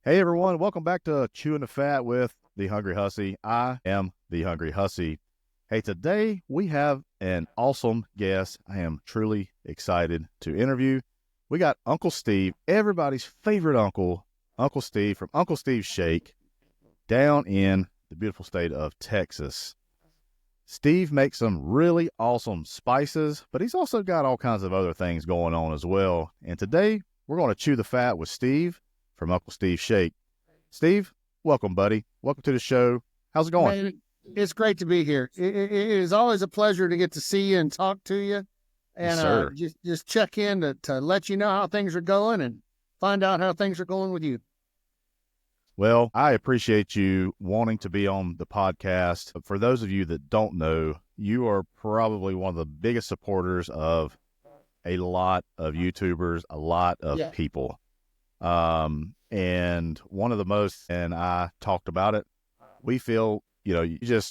Hey everyone, welcome back to Chewing the Fat with the Hungry Hussey. I am the Hungry Hussey. Hey, today we have an awesome guest. I am truly excited to interview. We got Uncle Steve, everybody's favorite uncle, Uncle Steve from Uncle Steve's Shake, down in the beautiful state of Texas. Steve makes some really awesome spices, but he's also got all kinds of other things going on as well. And today we're going to chew the fat with Steve from Uncle Steve's Shake. Steve, welcome, buddy. Welcome to the show. How's it going? Man, it's great to be here. It is always a pleasure to get to see you and talk to you, and just check in to let you know how things are going and find out how things are going with you. Well, I appreciate you wanting to be on the podcast. For those of you that don't know, you are probably one of the biggest supporters of a lot of YouTubers, a lot of people. And one of the most, and I talked about it, we feel, you're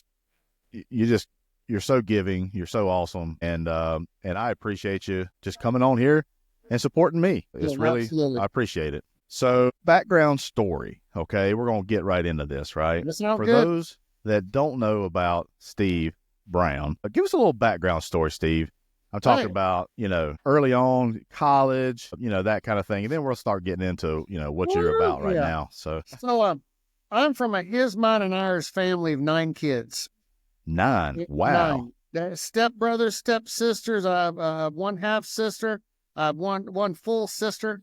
so giving, you're so awesome. And I appreciate you just coming on here and supporting me. It's absolutely. I appreciate it. So background story. Okay. We're going to get right into this, right? For those that don't know about Steve Brown, give us a little background story, Steve. I'm talking about, early on, college, that kind of thing. And then we'll start getting into, what you're about right now. So I'm from a his, mine, and ours family of 9 kids. 9. Wow. 9. Stepbrothers, stepsisters. I have one half sister. I have one full sister.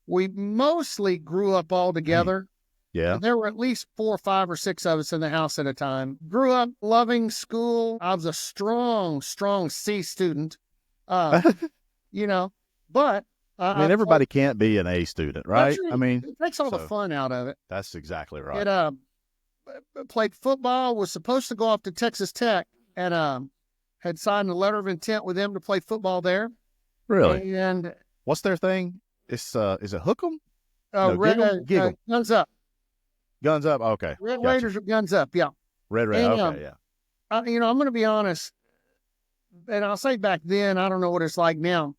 We mostly grew up all together. Yeah. There were at least 4, 5, or 6 of us in the house at a time. Grew up loving school. I was a strong C student. But everybody can't be an A student, right? It takes all the fun out of it. That's exactly right. Played football, was supposed to go off to Texas Tech, and had signed a letter of intent with them to play football there. Really? And what's their thing? It's is it Hook'em? Giggle. Guns Up. Guns Up. Okay. Red Raiders or Guns Up. Yeah. Red. Okay. Yeah. I'm going to be honest, and I'll say back then, I don't know what it's like now.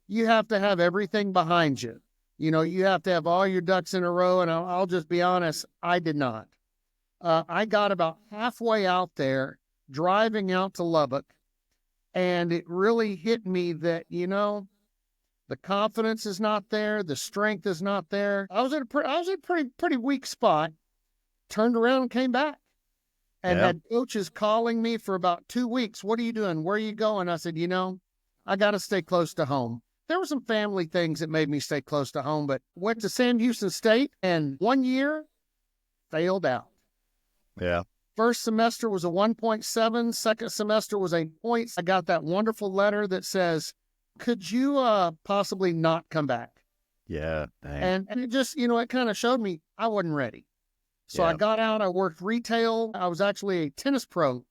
You have to have everything behind you. You have to have all your ducks in a row, and I'll just be honest, I did not. I got about halfway out there, driving out to Lubbock, and it really hit me that, the confidence is not there, the strength is not there. I was in a pretty weak spot, turned around and came back. And had coaches calling me for about 2 weeks. What are you doing? Where are you going? I said, I got to stay close to home. There were some family things that made me stay close to home, but went to Sam Houston State and 1 year failed out. Yeah. First semester was a 1.7. Second semester was 8 points. I got that wonderful letter that says, could you possibly not come back? Yeah. Dang. And it just, it kind of showed me I wasn't ready. So I got out, I worked retail. I was actually a tennis pro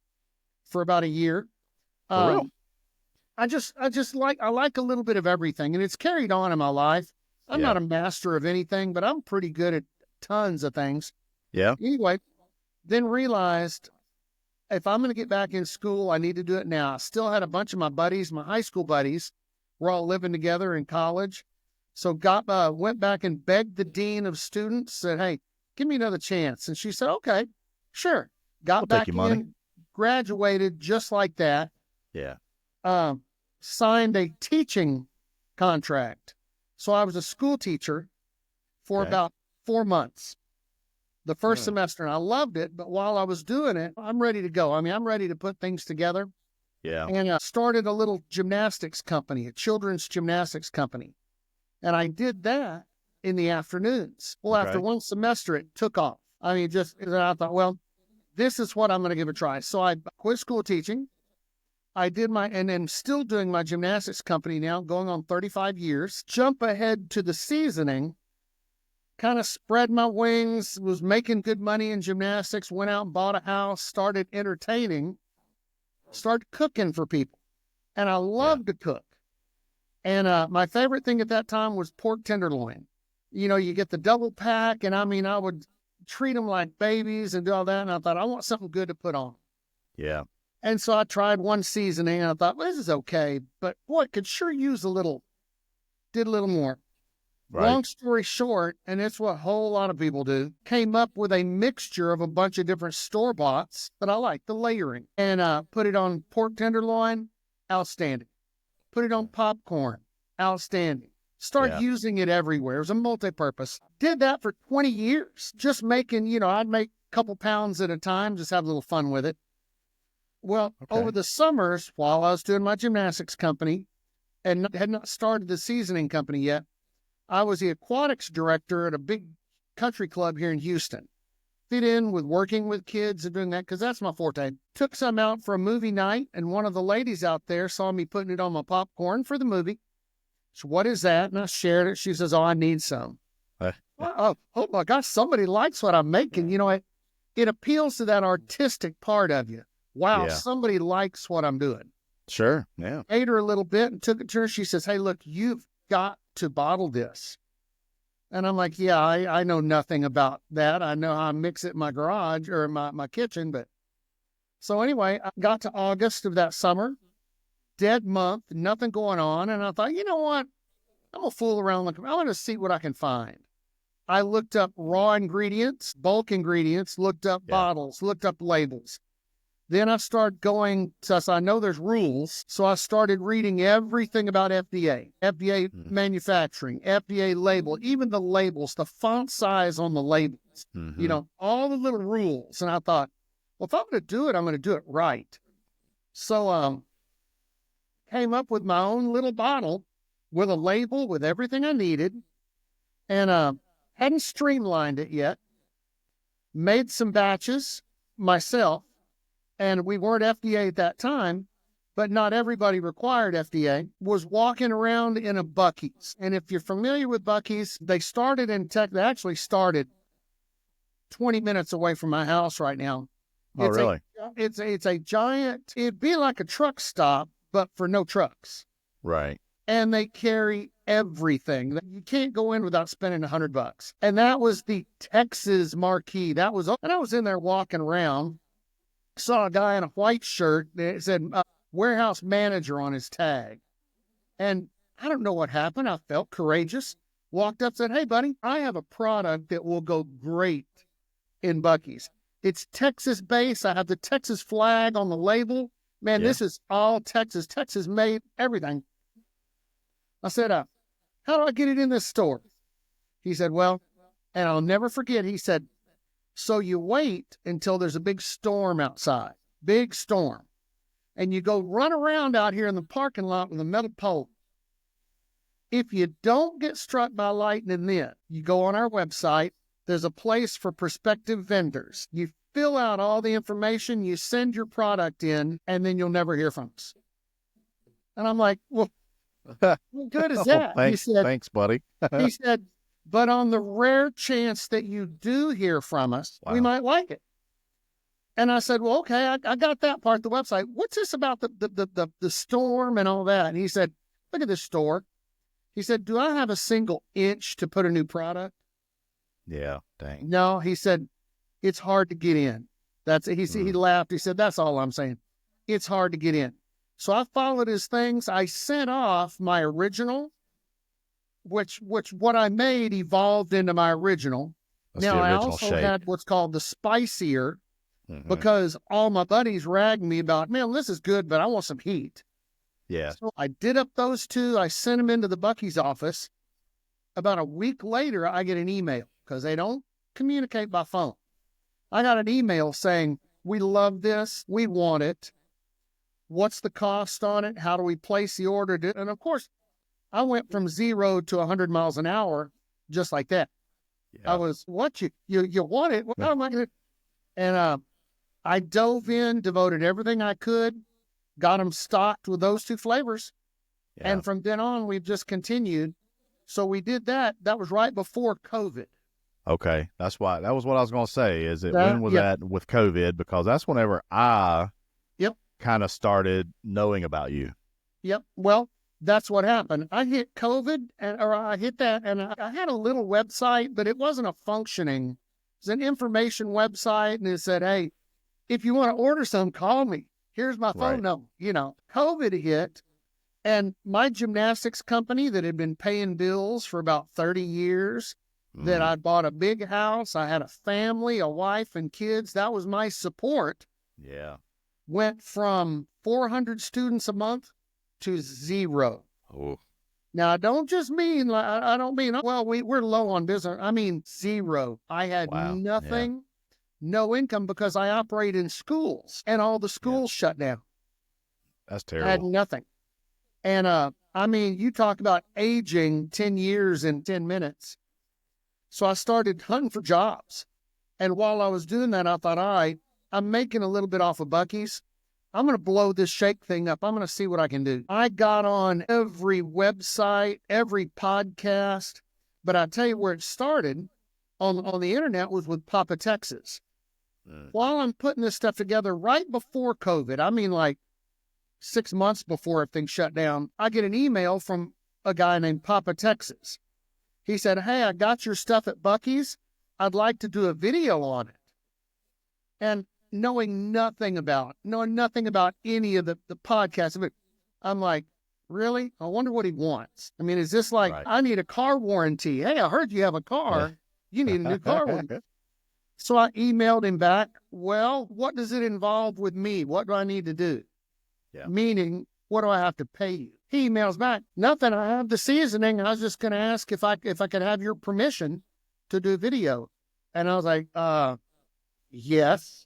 for about a year. For real? I like a little bit of everything, and it's carried on in my life. I'm not a master of anything, but I'm pretty good at tons of things. Yeah. Anyway, then realized if I'm going to get back in school, I need to do it now. I still had a bunch of my buddies, my high school buddies, we're all living together in college. So went back and begged the dean of students, said, hey, give me another chance. And she said, okay, sure. Got back in, graduated just like that. Yeah. Signed a teaching contract. So I was a school teacher for about 4 months. The first semester, and I loved it. But while I was doing it, I'm ready to go. I'm ready to put things together. Yeah. And I started a little gymnastics company, a children's gymnastics company. And I did that in the afternoons. Well, after one semester, it took off. I thought, well, this is what I'm going to give a try. So I quit school teaching. I did and I'm still doing my gymnastics company now, going on 35 years. Jump ahead to the seasoning, kind of spread my wings, was making good money in gymnastics, went out and bought a house, started entertaining, started cooking for people. And I loved to cook. And my favorite thing at that time was pork tenderloin. You get the double pack, and I would treat them like babies and do all that. And I thought, I want something good to put on. Yeah. And so I tried one seasoning, and I thought, well, this is okay. But boy, it could sure use did a little more. Right. Long story short, and it's what a whole lot of people do, came up with a mixture of a bunch of different store-boughts that I like, the layering, and put it on pork tenderloin, outstanding. Put it on popcorn, outstanding. Start using it everywhere. It was a multi-purpose. Did that for 20 years, just making, I'd make a couple pounds at a time, just have a little fun with it. Well, over the summers, while I was doing my gymnastics company and had not started the seasoning company yet, I was the aquatics director at a big country club here in Houston. Fit in with working with kids and doing that because that's my forte. Took some out for a movie night, and one of the ladies out there saw me putting it on my popcorn for the movie. So what is that? And I shared it. She says, "Oh, I need some." Oh my gosh, somebody likes what I'm making. It appeals to that artistic part of you. Wow, somebody likes what I'm doing. Sure, yeah. Ate her a little bit and took it to her. She says, "Hey, look, you've got to bottle this." And I'm like, yeah, I know nothing about that. I know how I mix it in my garage or my kitchen. But so anyway, I got to August of that summer, dead month, nothing going on. And I thought, you know what? I'm going to fool around. I'm going to see what I can find. I looked up raw ingredients, bulk ingredients, looked up bottles, looked up labels. Then I started going, so I know there's rules. So I started reading everything about FDA manufacturing, FDA label, even the labels, the font size on the labels, all the little rules. And I thought, well, if I'm going to do it, I'm going to do it right. So came up with my own little bottle with a label with everything I needed, and hadn't streamlined it yet. Made some batches myself. And we weren't FDA at that time, but not everybody required FDA, was walking around in a Buc-ee's. And if you're familiar with Buc-ee's, they started in Tech. They actually started 20 minutes away from my house right now. Oh, really? It's a giant, it'd be like a truck stop, but for no trucks. Right. And they carry everything. You can't go in without spending $100. And that was the Texas marquee. And I was in there walking around. Saw a guy in a white shirt that said warehouse manager on his tag. And I don't know what happened. I felt courageous. Walked up, said, "Hey, buddy, I have a product that will go great in Buc-ee's. It's Texas-based. I have the Texas flag on the label. Man, this is all Texas. Texas made everything." I said, "How do I get it in this store?" He said, "Well," and I'll never forget, he said, "So you wait until there's a big storm outside, big storm, and you go run around out here in the parking lot with a metal pole. If you don't get struck by lightning then, you go on our website. There's a place for prospective vendors. You fill out all the information, you send your product in, and then you'll never hear from us." And I'm like, well, what good is that? Thanks, buddy. He said, "But on the rare chance that you do hear from us, we might like it." And I said, "Well, okay, I got that part, the website. What's this about the storm and all that?" And he said, "Look at this store." He said, "Do I have a single inch to put a new product?" Yeah, dang. No, he said, "It's hard to get in." He laughed. He said, "That's all I'm saying. It's hard to get in." So I followed his things. I sent off my original, which what I made evolved into my original. Now, I also had what's called the spicier, because all my buddies ragged me about, "Man, this is good, but I want some heat." Yeah. So I did up those two. I sent them into the Buc-ee's office. About a week later, I get an email because they don't communicate by phone. I got an email saying, "We love this. We want it. What's the cost on it? How do we place the order?" And of course, I went from 0 to 100 miles an hour just like that. Yeah. I was, "What, you want it? What am I going to?" And I dove in, devoted everything I could, got them stocked with those two flavors. Yeah. And from then on, we've just continued. So we did that. That was right before COVID. Okay. That was what I was going to say, is it when was that with COVID? Because that's whenever I kind of started knowing about you. Yep. Well, that's what happened. I hit COVID, or I hit that, and I had a little website, but it wasn't a functioning. It's an information website, and it said, "Hey, if you want to order some, call me. Here's my phone number." COVID hit, And my gymnastics company that had been paying bills for about 30 years, that I bought a big house, I had a family, a wife and kids, that was my support. Yeah. Went from 400 students a month to 0. Oh. Now, I don't just mean, I don't mean, well, we're low on business. I mean 0. I had nothing, no income, because I operate in schools and all the schools shut down. That's terrible. I had nothing. And, I mean, you talk about aging 10 years in 10 minutes. So I started hunting for jobs. And while I was doing that, I thought, all right, I'm making a little bit off of Buc-ee's. I'm going to blow this shake thing up. I'm going to see what I can do. I got on every website, every podcast, but I tell you where it started on the internet was with Papa Texas. While I'm putting this stuff together right before COVID, I mean like 6 months before everything shut down, I get an email from a guy named Papa Texas. He said, hey, I got your stuff at Buc-ee's. I'd like to do a video on it. And knowing nothing about any of the podcasts, I'm like, really? I wonder what he wants. I mean, is this like, I need a car warranty? Hey, I heard you have a car. You need a new car warranty. So I emailed him back, well, what does it involve with me? What do I need to do? Meaning, what do I have to pay you? He emails back, nothing, I have the seasoning. I was just going to ask if I could have your permission to do video. And I was like, yes.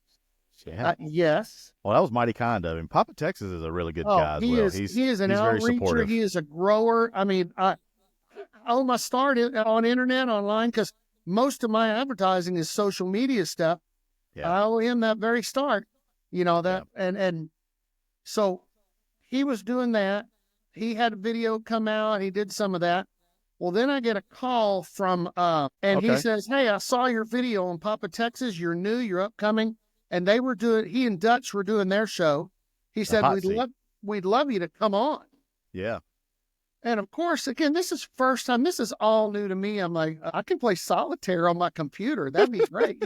Yes. Well, that was mighty kind of him. Papa Texas is a really good guy as well. He is an outreacher. He is a grower. I mean, I owe my start on internet, online, because most of my advertising is social media stuff. I owe him that very start, and so he was doing that. He had a video come out. He did some of that. Well, then I get a call from, he says, hey, I saw your video on Papa Texas. You're new, you're upcoming. And he and Dutch were doing their show. He said, we'd love you to come on. Yeah. And of course, again, this is first time. This is all new to me. I'm like, I can play solitaire on my computer. That'd be great,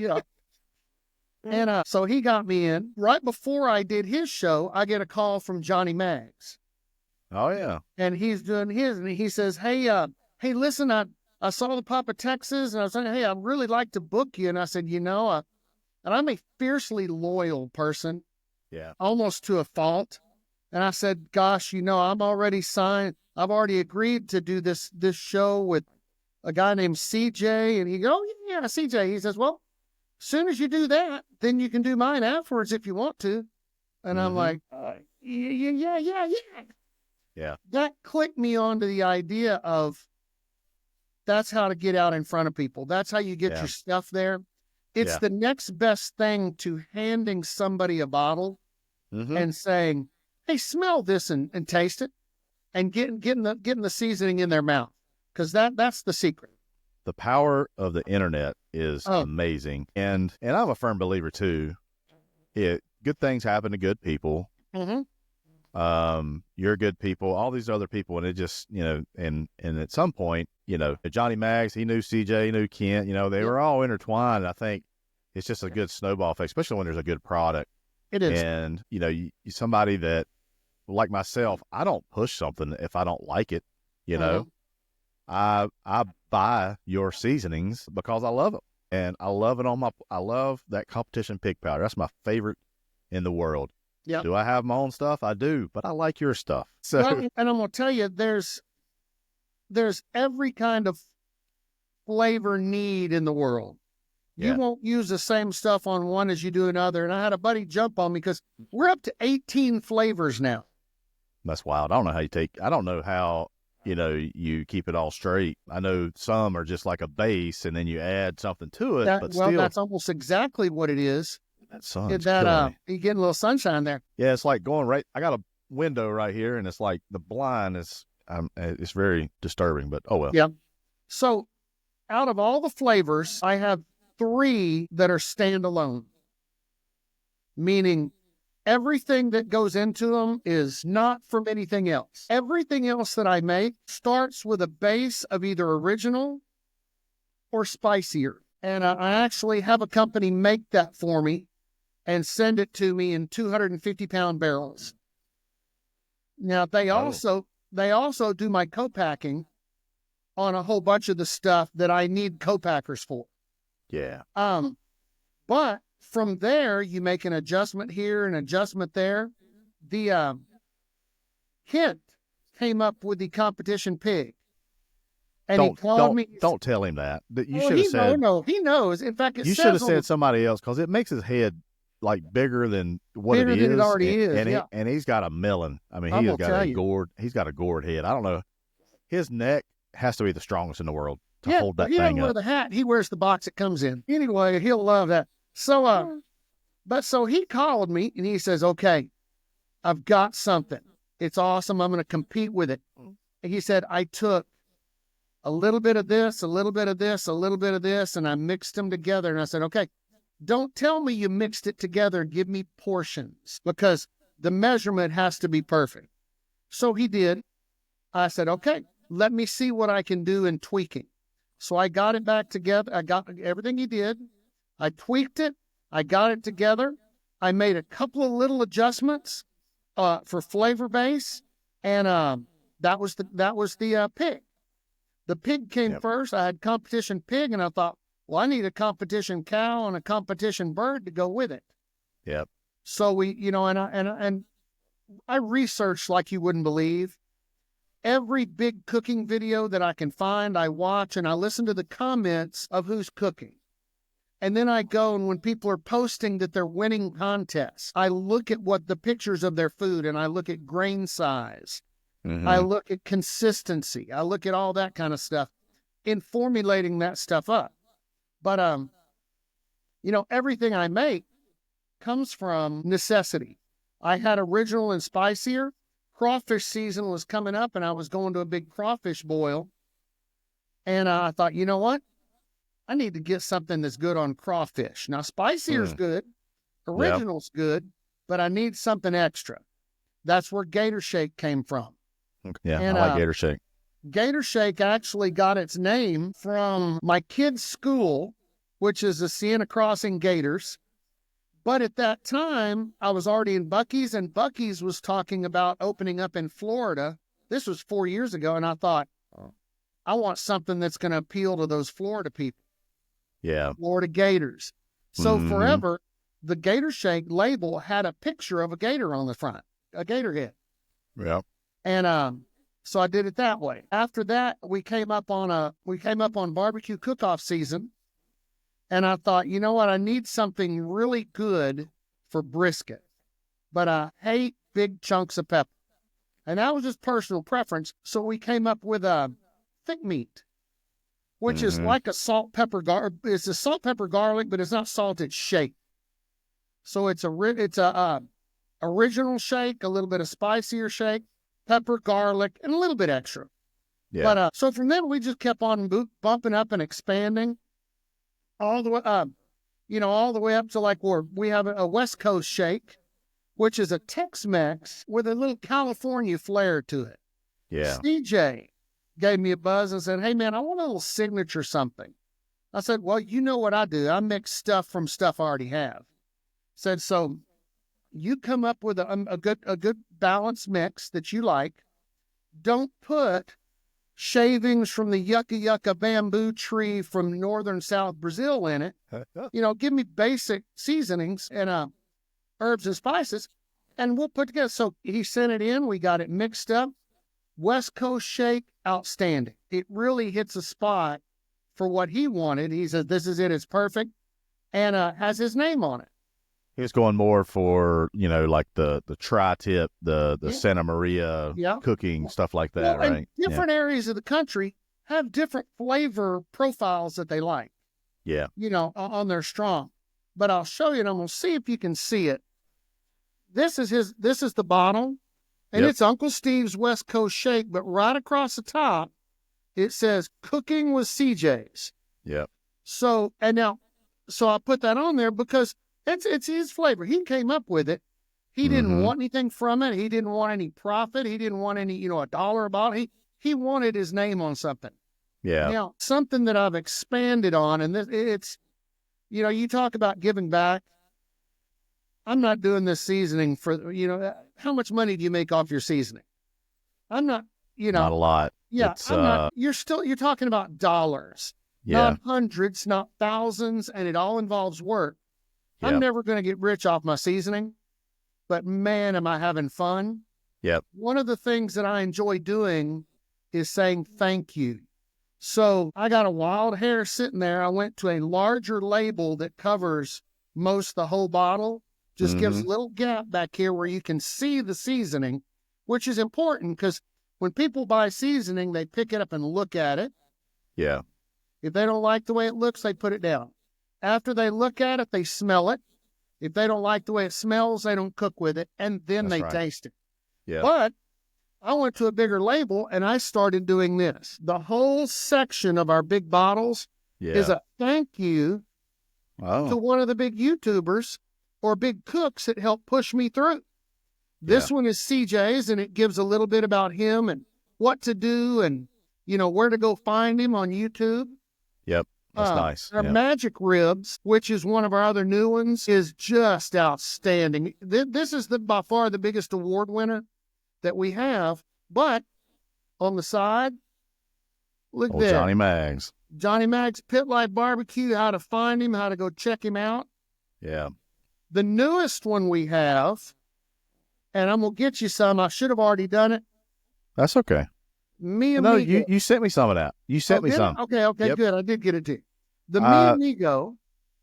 And so he got me in. Right before I did his show, I get a call from Johnny Maggs. Oh, yeah. And he's doing his, and he says, hey, listen, I saw the Papa Texas, and I was saying, hey, I'd really like to book you. And I said, and I'm a fiercely loyal person, almost to a fault. And I said, gosh, I'm already signed. I've already agreed to do this show with a guy named CJ. And he goes, oh, yeah, CJ. He says, well, as soon as you do that, then you can do mine afterwards if you want to. And I'm like, yeah. That clicked me onto the idea of that's how to get out in front of people. That's how you get your stuff there. It's the next best thing to handing somebody a bottle and saying, hey, smell this and taste it, and getting the seasoning in their mouth. Because that's the secret. The power of the internet is amazing. And I'm a firm believer too. Good things happen to good people. You're good people, all these other people. And it just, and at some point, Johnny Maggs, he knew CJ, he knew Kent, they were all intertwined. I think it's just a good snowball effect, especially when there's a good product. It is. And, you somebody that, like myself, I don't push something if I don't like it, I buy your seasonings because I love them. And I love it I love that competition pig powder. That's my favorite in the world. Yeah. Do I have my own stuff? I do, but I like your stuff. So, and I'm going to tell you, there's every kind of flavor need in the world. You won't use the same stuff on one as you do another. And I had a buddy jump on me because we're up to 18 flavors now. That's wild. I don't know how, you keep it all straight. I know some are just like a base and then you add something to it. That's almost exactly what it is. That sun's killing me. You get a little sunshine there. Yeah, it's like I got a window right here, and it's like the blind is, it's very disturbing, but oh well. Yeah. So out of all the flavors, I have 3 that are standalone, meaning everything that goes into them is not from anything else. Everything else that I make starts with a base of either original or spicier. And I actually have a company make that for me and send it to me in 250-pound barrels. Now, they they also do my co-packing on a whole bunch of the stuff that I need co-packers for. Yeah. But from there, you make an adjustment here, an adjustment there. The Kent came up with the competition pig. And he called me. Don't tell him that. You Well, should have said. No, he knows. In fact, you should have said somebody else, because it makes his head like bigger than what it is. Bigger than it already is. And he's got a melon. I mean, he's got a gourd head. I don't know. His neck has to be the strongest in the world to hold that thing up. He doesn't wear the hat. He wears the box it comes in. Anyway, he'll love that. So, so he called me and he says, okay, I've got something. It's awesome. I'm going to compete with it. And he said, I took a little bit of this, a little bit of this, a little bit of this, and I mixed them together. And I said, okay, don't tell me you mixed it together. Give me portions, because the measurement has to be perfect. So he did. I said, okay, let me see what I can do in tweaking. So I got it back together. I got everything he did. I tweaked it. I got it together. I made a couple of little adjustments for flavor base, and that was the pig. The pig came first. I had competition pig, and I thought, well, I need a competition cow and a competition bird to go with it. Yep. So we, and I researched like you wouldn't believe. Every big cooking video that I can find, I watch, and I listen to the comments of who's cooking. And then I go, and when people are posting that they're winning contests, I look at what the pictures of their food, and I look at grain size. Mm-hmm. I look at consistency. I look at all that kind of stuff in formulating that stuff up. But, everything I make comes from necessity. I had original and spicier. Crawfish season was coming up, and I was going to a big crawfish boil. And I thought, you know what? I need to get something that's good on crawfish. Now, spicier's good. Original's good, but I need something extra. That's where Gator Shake came from. Yeah, and, I like Gator Shake. Gator Shake actually got its name from my kids' school, which is the Sienna Crossing Gators. But at that time, I was already in Buc-ee's, and Buc-ee's was talking about opening up in Florida. This was 4 years ago, and I thought, I want something that's going to appeal to those Florida people. Yeah. Florida Gators. So forever, the Gator Shake label had a picture of a gator on the front, a gator head. Yeah. And so I did it that way. After that, we came up on barbecue cook-off season. And I thought, you know what? I need something really good for brisket, but I hate big chunks of pepper. And that was just personal preference. So we came up with a thick meat, which is like a salt pepper garlic. It's a salt pepper garlic, but it's not salt, it's shake. So it's a original shake, a little bit of spicier shake, pepper, garlic, and a little bit extra. Yeah. But so from then we just kept on bumping up and expanding all the way up, all the way up to like where we have a West Coast shake, which is a Tex-Mex with a little California flair to it. Yeah. CJ gave me a buzz and said, hey man, I want a little signature something. I said, well, you know what I do. I mix stuff from stuff I already have. Said, so you come up with a good balanced mix that you like. Don't put shavings from the yucca yucca bamboo tree from northern South Brazil in it. Give me basic seasonings and herbs and spices, and we'll put together. So he sent it in. We got it mixed up. West Coast shake, outstanding. It really hits a spot for what he wanted. He said, this is it. It's perfect. And has his name on it. He was going more for, like the tri-tip, the Santa Maria cooking, stuff like that, right? And different areas of the country have different flavor profiles that they like. Yeah. On their strong. But I'll show you, and I'm going to see if you can see it. This is the bottle, and it's Uncle Steve's West Coast Shake, but right across the top, it says cooking with CJ's. Yeah. So I put that on there because it's his flavor. He came up with it. He didn't want anything from it. He didn't want any profit. He didn't want any, $1 about it. He wanted his name on something. Yeah. Now, something that I've expanded on, and it's, you talk about giving back. I'm not doing this seasoning for, how much money do you make off your seasoning? I'm not not a lot. Yeah, It's, you're talking about dollars, not hundreds, not thousands, and it all involves work. Yep. I'm never going to get rich off my seasoning, but man, am I having fun. Yep. One of the things that I enjoy doing is saying thank you. So I got a wild hair sitting there. I went to a larger label that covers the whole bottle, just gives a little gap back here where you can see the seasoning, which is important because when people buy seasoning, they pick it up and look at it. Yeah. If they don't like the way it looks, they put it down. After they look at it, they smell it. If they don't like the way it smells, they don't cook with it, and then they taste it. Yeah. But I went to a bigger label, and I started doing this. The whole section of our big bottles is a thank you to one of the big YouTubers or big cooks that helped push me through. This one is CJ's, and it gives a little bit about him and what to do and, where to go find him on YouTube. Yep. That's nice. Our Magic Ribs, which is one of our other new ones, is just outstanding. This is by far the biggest award winner that we have. But on the side, look there. Johnny Maggs. Johnny Maggs Pit Life Barbecue, how to find him, how to go check him out. Yeah. The newest one we have, and I'm going to get you some. I should have already done it. That's okay. You sent me some of that. You sent me some. Okay, yep. Good. I did get it too. The Mi Amigo.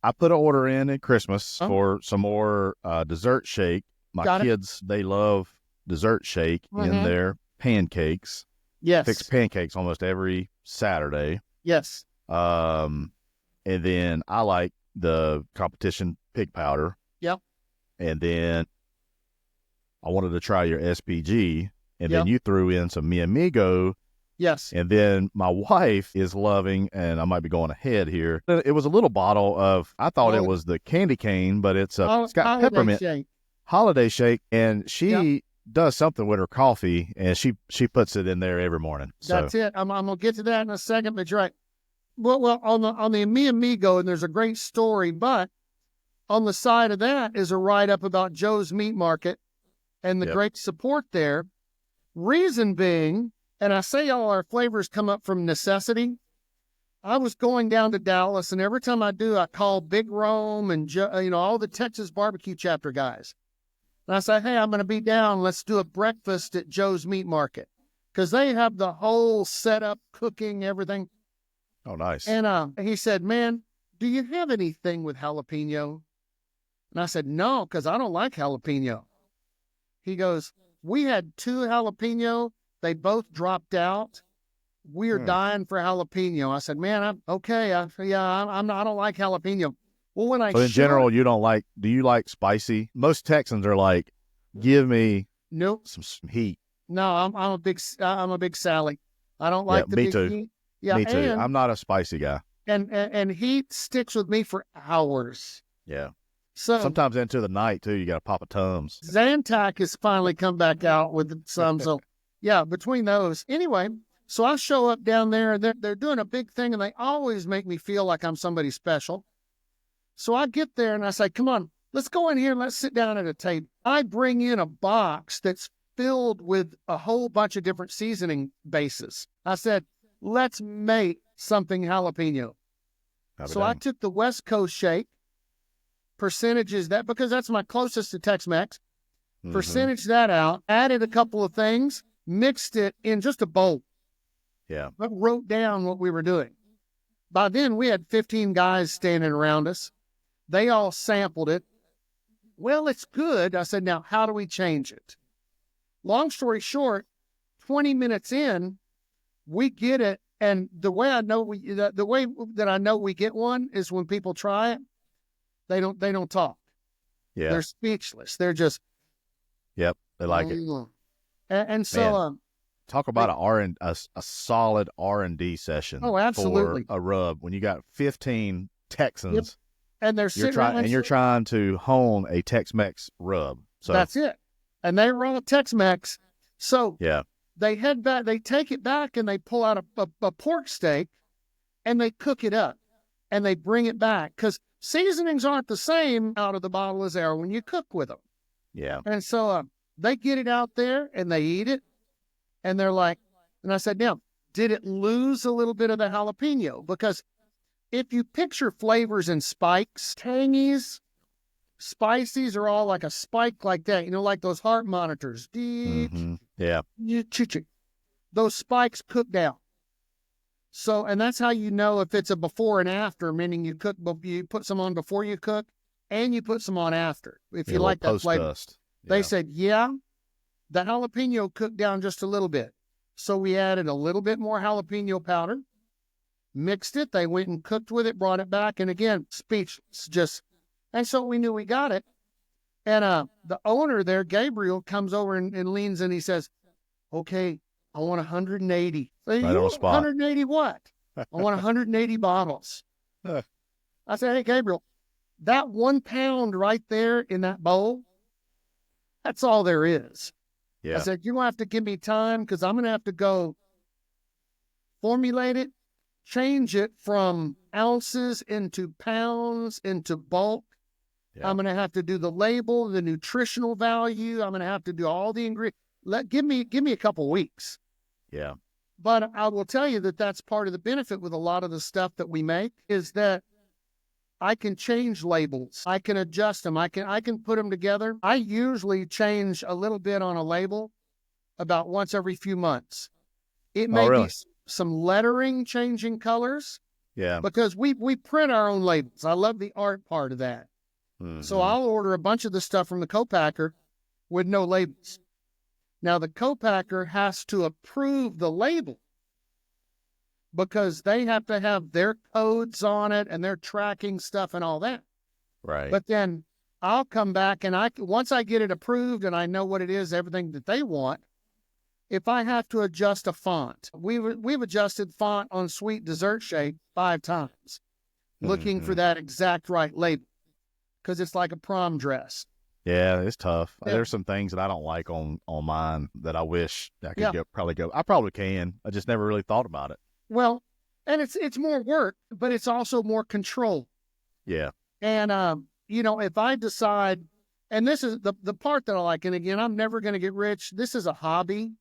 I put an order in at Christmas for some more dessert shake. My kids, they love dessert shake in their pancakes. Yes. Fix pancakes almost every Saturday. Yes. And then I like the competition pig powder. Yep. And then I wanted to try your SPG. And then you threw in some Mi Amigo. Yes. And then my wife is loving, and I might be going ahead here. It was a little bottle of, I thought it was the candy cane, but it's got peppermint. Shake. Holiday shake. And she does something with her coffee, and she puts it in there every morning. So. That's it. I'm going to get to that in a second, but you're right. Well, on the Mi Amigo, and there's a great story, but on the side of that is a write-up about Joe's Meat Market and the great support there. Reason being, and I say all our flavors come up from necessity. I was going down to Dallas, and every time I do, I call Big Rome and all the Texas barbecue chapter guys. And I say, hey, I'm going to be down. Let's do a breakfast at Joe's Meat Market because they have the whole setup, cooking, everything. Oh, nice. And he said, man, do you have anything with jalapeno? And I said, no, because I don't like jalapeno. He goes, we had 2 jalapeno. They both dropped out. We're dying for jalapeno. I said, man, I'm okay. I don't like jalapeno. Well, in general, you don't like, do you like spicy? Most Texans are like, give me some heat. No, I'm a big Sally. I don't like the big heat. Yeah, me too. I'm not a spicy guy. And heat sticks with me for hours. Yeah. So sometimes into the night too, you got to pop a Tums. Zantac has finally come back out with some. So yeah, between those. Anyway, so I show up down there and they're doing a big thing and they always make me feel like I'm somebody special. So I get there and I say, come on, let's go in here and let's sit down at a table. I bring in a box that's filled with a whole bunch of different seasoning bases. I said, let's make something jalapeno. So I took the West Coast shake, percentages that, because that's my closest to Tex-Mex, percentage that out, added a couple of things, mixed it in just a bowl. Yeah. But wrote down what we were doing. By then, we had 15 guys standing around us. They all sampled it. Well, it's good. I said, now, how do we change it? Long story short, 20 minutes in, we get it. And the way I know the way that I know we get one is when people try it, they don't talk. Yeah. They're speechless. They're just. Yep. They like it. And so, talk about a solid R&D session. Oh, absolutely. For a rub when you got 15 Texans. Yep. And you're trying to hone a Tex-Mex rub. So that's it. And they run a Tex-Mex. So yeah. They head back, they take it back and they pull out a pork steak and they cook it up and they bring it back because seasonings aren't the same out of the bottle as they are when you cook with them. Yeah. And so they get it out there and they eat it and they're like, And I said, now, did it lose a little bit of the jalapeno? Because if you picture flavors in spikes, tangies, spices are all like a spike like that, like those heart monitors. Yeah. Those spikes cook down. So, and that's how you know if it's a before and after, meaning you put some on before you cook and you put some on after. If you like that flavor. Post-dust. They said, the jalapeno cooked down just a little bit. So we added a little bit more jalapeno powder, mixed it. They went and cooked with it, brought it back. And again, speechless, and so we knew we got it. And the owner there, Gabriel, comes over and leans in. He says, okay, I want 180. Right on the spot. 180 what? I want 180 bottles. I said, hey, Gabriel, that 1 pound right there in that bowl, that's all there is. Yeah. I said, you're going to have to give me time because I'm going to have to go formulate it, change it from ounces into pounds, into bulk. Yeah. I'm going to have to do the label, the nutritional value. I'm going to have to do all the ingredients. Give me a couple weeks. Yeah. But I will tell you that that's part of the benefit with a lot of the stuff that we make is that I can change labels. I can adjust them. I can put them together. I usually change a little bit on a label about once every few months. It may be some lettering, changing colors. Yeah. Because we print our own labels. I love the art part of that. Mm-hmm. So I'll order a bunch of the stuff from the co-packer with no labels. Now the co-packer has to approve the label because they have to have their codes on it and their tracking stuff and all that. Right. But then I'll come back and once I get it approved and I know what it is, everything that they want, if I have to adjust a font, we've adjusted font on Sweet Dessert Shake 5 times, looking for that exact right label because it's like a prom dress. Yeah, it's tough. Yeah. There's some things that I don't like on mine that I wish I could probably go. I probably can. I just never really thought about it. Well, and it's more work, but it's also more control. Yeah. And, if I decide, and this is the part that I like, and again, I'm never going to get rich. This is a hobby.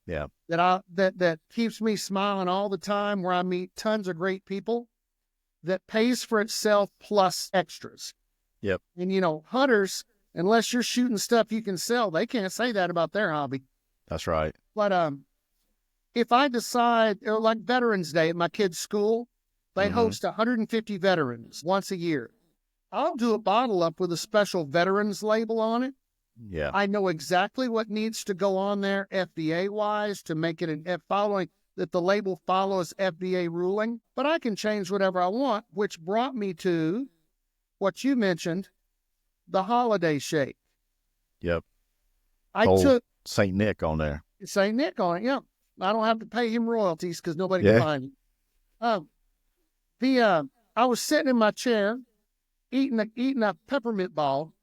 Yeah. That keeps me smiling all the time, where I meet tons of great people that pays for itself plus extras. Yep. And, hunters, unless you're shooting stuff you can sell, they can't say that about their hobby. That's right. But if I decide, like Veterans Day at my kids' school, they host 150 veterans once a year. I'll do a bottle up with a special veterans label on it. Yeah. I know exactly what needs to go on there FDA-wise to make it that the label follows FDA ruling. But I can change whatever I want, which brought me to what you mentioned, the holiday shake. Yep. I took St. Nick on there. St. Nick on it, yeah. I don't have to pay him royalties because nobody can find him. I was sitting in my chair eating a peppermint ball,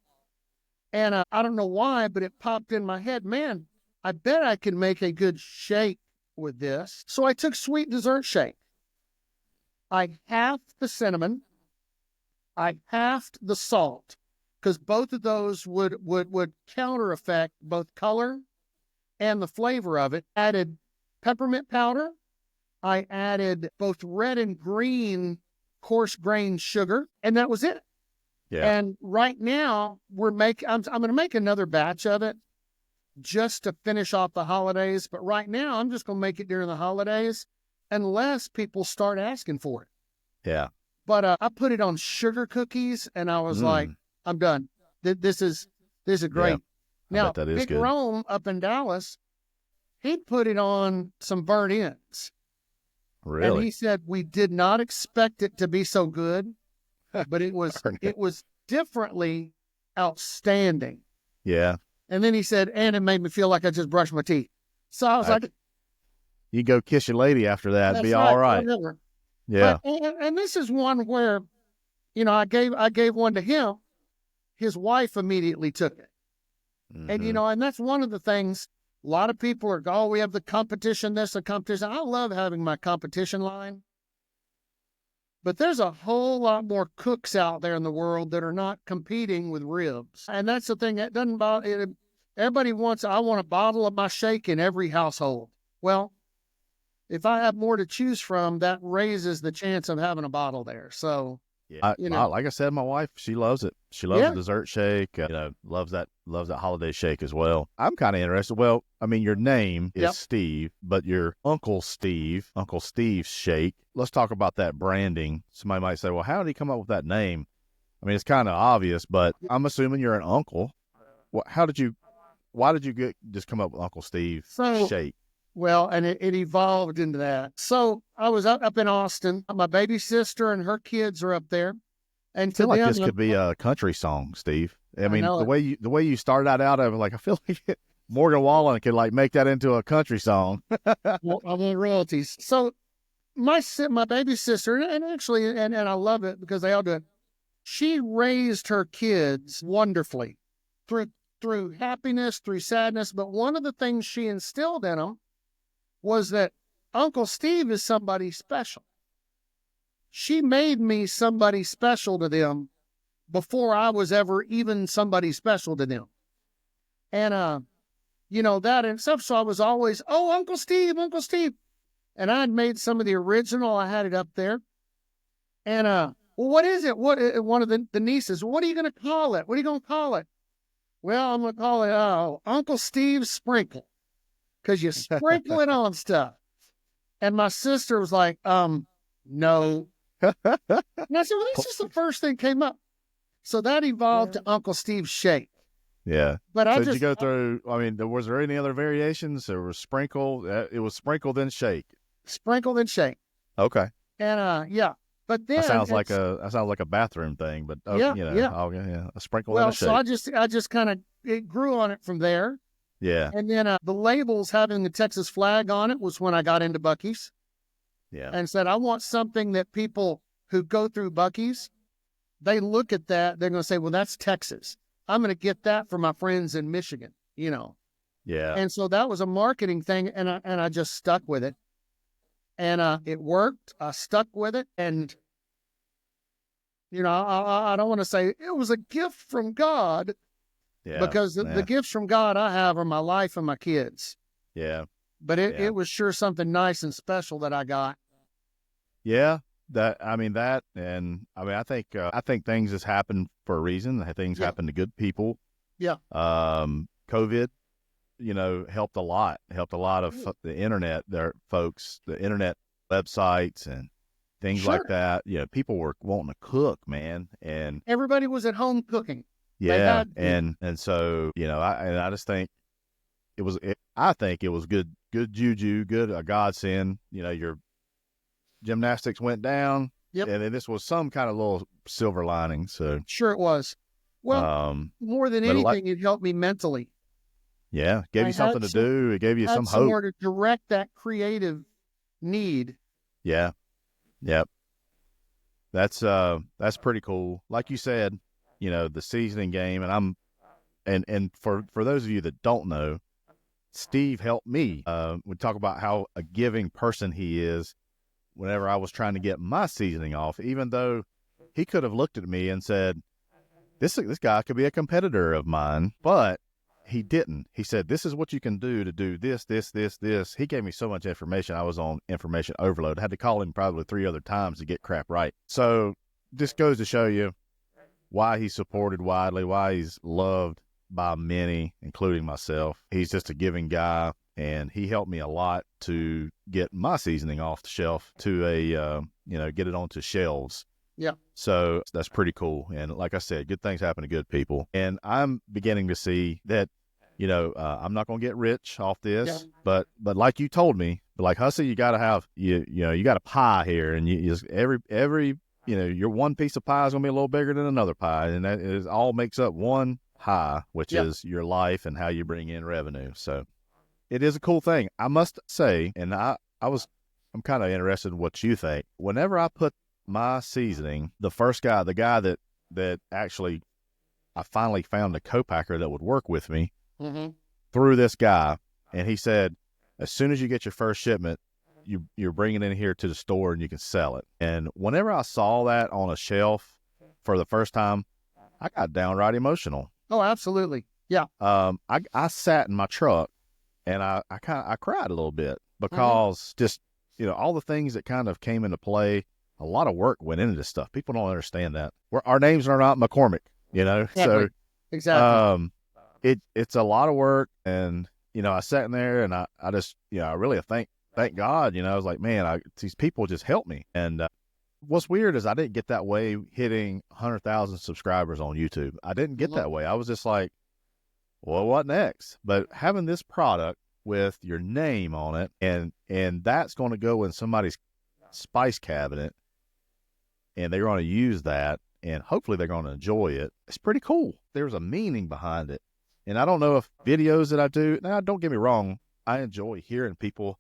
and I don't know why, but it popped in my head, man, I bet I could make a good shake with this. So I took Sweet Dessert Shake. I halved the cinnamon. I halved the salt, because both of those would counter effect both color and the flavor of it. Added peppermint powder. I added both red and green coarse grain sugar, and that was it. Yeah. And right now I'm going to make another batch of it just to finish off the holidays. But right now I'm just going to make it during the holidays unless people start asking for it. Yeah. But I put it on sugar cookies, and I was like, I'm done. This is great. Yeah, now, that is Big good. Rome up in Dallas, he put it on some burnt ends. Really? And he said, we did not expect it to be so good, but it was differently outstanding. Yeah. And then he said, and it made me feel like I just brushed my teeth. So I was like, you go kiss your lady after that, it'd be all right. Whatever. Yeah. But, and this is one where, I gave one to him. His wife immediately took it. And, and that's one of the things, a lot of people are, we have the competition, the competition. I love having my competition line. But there's a whole lot more cooks out there in the world that are not competing with ribs. And that's the thing that doesn't bother. Everybody I want a bottle of my shake in every household. Well, if I have more to choose from, that raises the chance of having a bottle there. So, yeah, like I said, my wife, she loves it. She loves the dessert shake. Loves that holiday shake as well. I'm kind of interested. Well, I mean, your name is Steve, but your Uncle Steve's Shake. Let's talk about that branding. Somebody might say, well, how did he come up with that name? I mean, it's kind of obvious, but I'm assuming you're an uncle. Why did you just come up with Uncle Steve's Shake? Well, and it evolved into that. So I was up in Austin. My baby sister and her kids are up there. And I feel like this could be a country song, Steve. I mean, the way you started that out, I feel like Morgan Wallen could like make that into a country song. Well, I want royalties. So my baby sister, and actually, and I love it because they all do it. She raised her kids wonderfully through happiness, through sadness. But one of the things she instilled in them was that Uncle Steve is somebody special. She made me somebody special to them before I was ever even somebody special to them. And, that and stuff. So I was always, oh, Uncle Steve. And I'd made some of the original. I had it up there. And, well, what is it? One of the nieces, what are you going to call it? What are you going to call it? Well, I'm going to call it Uncle Steve's Sprinkle. Because you sprinkle it on stuff. And my sister was like, no. And I said, well, this is the first thing came up. So that evolved to Uncle Steve's Shake. Yeah. But did you go through, was there any other variations? There was sprinkle. It was sprinkle, then shake. Sprinkle, then shake. Okay. And, But then that sounds like a bathroom thing, but a sprinkle, then a shake. So I just kind of, it grew on it from there. Yeah. And then the labels having the Texas flag on it was when I got into Buc-ee's. Yeah. And said, I want something that people who go through Buc-ee's, they look at that, they're going to say, well, that's Texas. I'm going to get that for my friends in Michigan, Yeah. And so that was a marketing thing, and I just stuck with it. And it worked. I stuck with it. And, I don't want to say it was a gift from God. Yeah, because the gifts from God I have are my life and my kids. Yeah. But it was sure something nice and special that I got. Yeah. I think things just happen for a reason. Things happen to good people. Yeah. COVID, helped a lot. Helped a lot of the internet folks, the internet websites and things like that. People were wanting to cook, man. And everybody was at home cooking. Yeah, and so I just think I think it was good juju, a godsend. Your gymnastics went down, and then this was some kind of little silver lining. So sure it was. Well, more than anything, it helped me mentally. Yeah, gave you something to do. It gave you some hope. Somewhere to direct that creative need. Yeah, yep. That's pretty cool. Like you said. The seasoning game, and for those of you that don't know, Steve helped me. We talk about how a giving person he is. Whenever I was trying to get my seasoning off, even though he could have looked at me and said, "This guy could be a competitor of mine," but he didn't. He said, "This is what you can do to do this, this, this, this." He gave me so much information. I was on information overload. I had to call him probably 3 other times to get crap right. So this goes to show you why he's supported widely, why he's loved by many, including myself. He's just a giving guy, and he helped me a lot to get my seasoning off the shelf to get it onto shelves. Yeah. So that's pretty cool. And like I said, good things happen to good people. And I'm beginning to see that, I'm not going to get rich off this, but like you told me, like Hussey, you got to have, you got a pie here, and you just every your one piece of pie is going to be a little bigger than another pie, and that is all makes up one pie, which is your life and how you bring in revenue. So it is a cool thing. I must say, and I'm kind of interested in what you think. Whenever I put my seasoning, the guy that actually, I finally found a co-packer that would work with me through this guy, and he said, as soon as you get your first shipment, you're bringing it in here to the store and you can sell it. And whenever I saw that on a shelf for the first time, I got downright emotional. Oh, absolutely. Yeah. I sat in my truck and I cried a little bit because just all the things that kind of came into play. A lot of work went into this stuff. People don't understand that. Our names are not McCormick, Exactly. So Exactly. it's a lot of work. And, I sat in there and I just, I really thank God, I was like, man, these people just helped me. And what's weird is I didn't get that way hitting 100,000 subscribers on YouTube. I didn't get that way. I was just like, well, what next? But having this product with your name on it, and that's going to go in somebody's spice cabinet, and they're going to use that, and hopefully they're going to enjoy it. It's pretty cool. There's a meaning behind it. And I don't know if videos that I do, now don't get me wrong, I enjoy hearing people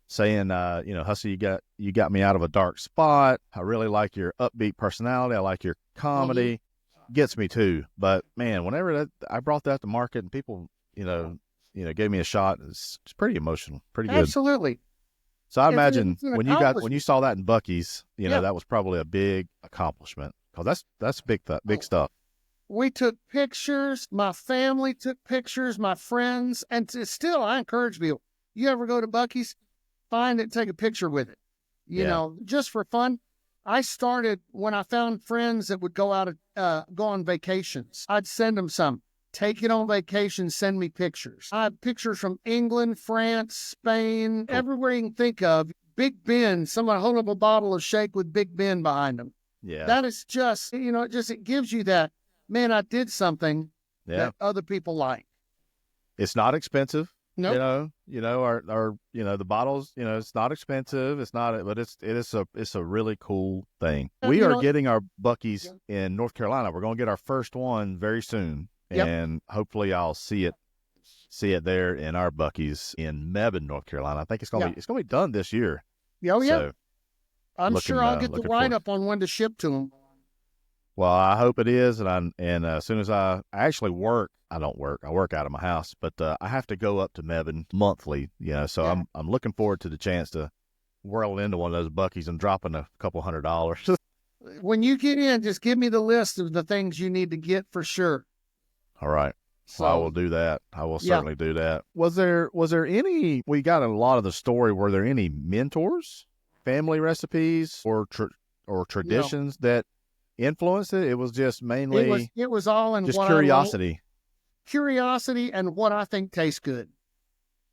saying, Hussey, you got me out of a dark spot. I really like your upbeat personality. I like your comedy. Gets me too. But man, whenever I brought that to market and people, gave me a shot, it's pretty emotional, pretty good. Absolutely. So I imagine when you saw that in Buc-ee's, that was probably a big accomplishment, because that's big stuff. We took pictures. My family took pictures. My friends, and still, I encourage people. You ever go to Buc-ee's, find it, take a picture with it. Just for fun. I started when I found friends that would go on vacations. I'd send them some. Take it on vacation, send me pictures. I have pictures from England, France, Spain, everywhere you can think of. Big Ben, somebody holding up a bottle of shake with Big Ben behind them. Yeah. That is just, it gives you that, man, I did something that other people like. It's not expensive. Nope. The bottles, it's not expensive. It's not, but it's a really cool thing. We are getting our Buc-ee's in North Carolina. We're going to get our first one very soon. And hopefully I'll see it there in our Buc-ee's in Mebane, North Carolina. I think it's going to be done this year. Oh, yeah. So, I'm sure I'll get the write-up on when to ship to them. Well, I hope it is. And as soon as I actually work, I don't work. I work out of my house, but I have to go up to Mebane monthly, so I'm looking forward to the chance to whirl into one of those Buc-ee's and dropping a couple $100. When you get in, just give me the list of the things you need to get for sure. All right. So I will do that. I will certainly do that. Was there any, we got a lot of the story, were there any mentors, family recipes, or traditions that influenced it? It was just mainly, it was all in just what curiosity. Curiosity and what I think tastes good.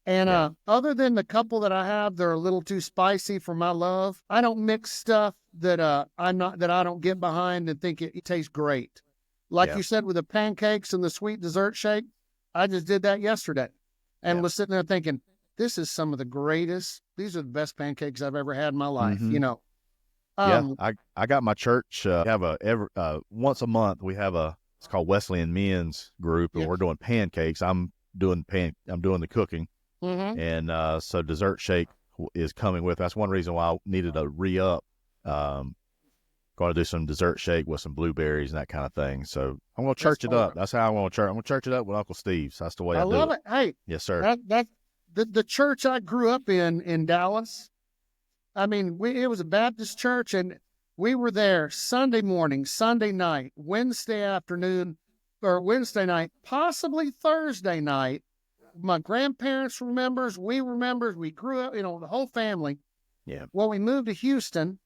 And other than the couple that I have, they're a little too spicy for my love. I don't mix stuff that I don't get behind and think it tastes great. Like you said, with the pancakes and the sweet dessert shake, I just did that yesterday and was sitting there thinking, this is some of the greatest, these are the best pancakes I've ever had in my life, I got my church, have once a month, we have it's called Wesleyan Men's Group, and we're doing pancakes. I'm doing the cooking. And so dessert shake is coming with. That's one reason why I needed to re-up. Going to do some dessert shake with some blueberries and that kind of thing. So I'm going to church it up. That's how I'm going to church. I'm going to church it up with Uncle Steve's. That's the way I do it. I love it. Hey. Yes, sir. The church I grew up in Dallas, I mean, it was a Baptist church, and we were there Sunday morning, Sunday night, Wednesday afternoon, or Wednesday night, possibly Thursday night. My grandparents were members. We were members. We grew up, the whole family. Yeah. Well, we moved to Houston,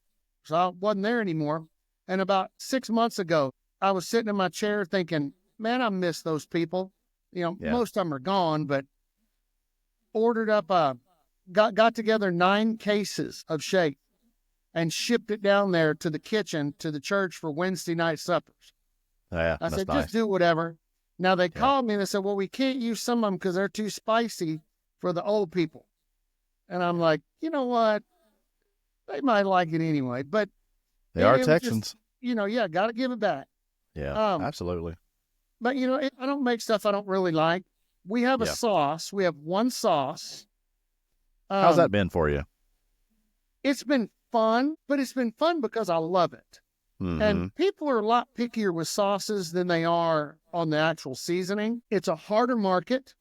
so I wasn't there anymore. And about 6 months ago, I was sitting in my chair thinking, man, I miss those people. Most of them are gone, but ordered up, got together 9 cases of shake and shipped it down there to the kitchen, to the church for Wednesday night suppers. Yeah, I said, nice. just do whatever. Now they called me and they said, well, we can't use some of them because they're too spicy for the old people. And I'm like, you know what? They might like it anyway, but they are Texans. Just, got to give it back. Yeah, absolutely. But I don't make stuff I don't really like. We have a sauce. We have one sauce. How's that been for you? It's been fun, but it's been fun because I love it. Mm-hmm. And people are a lot pickier with sauces than they are on the actual seasoning. It's a harder market.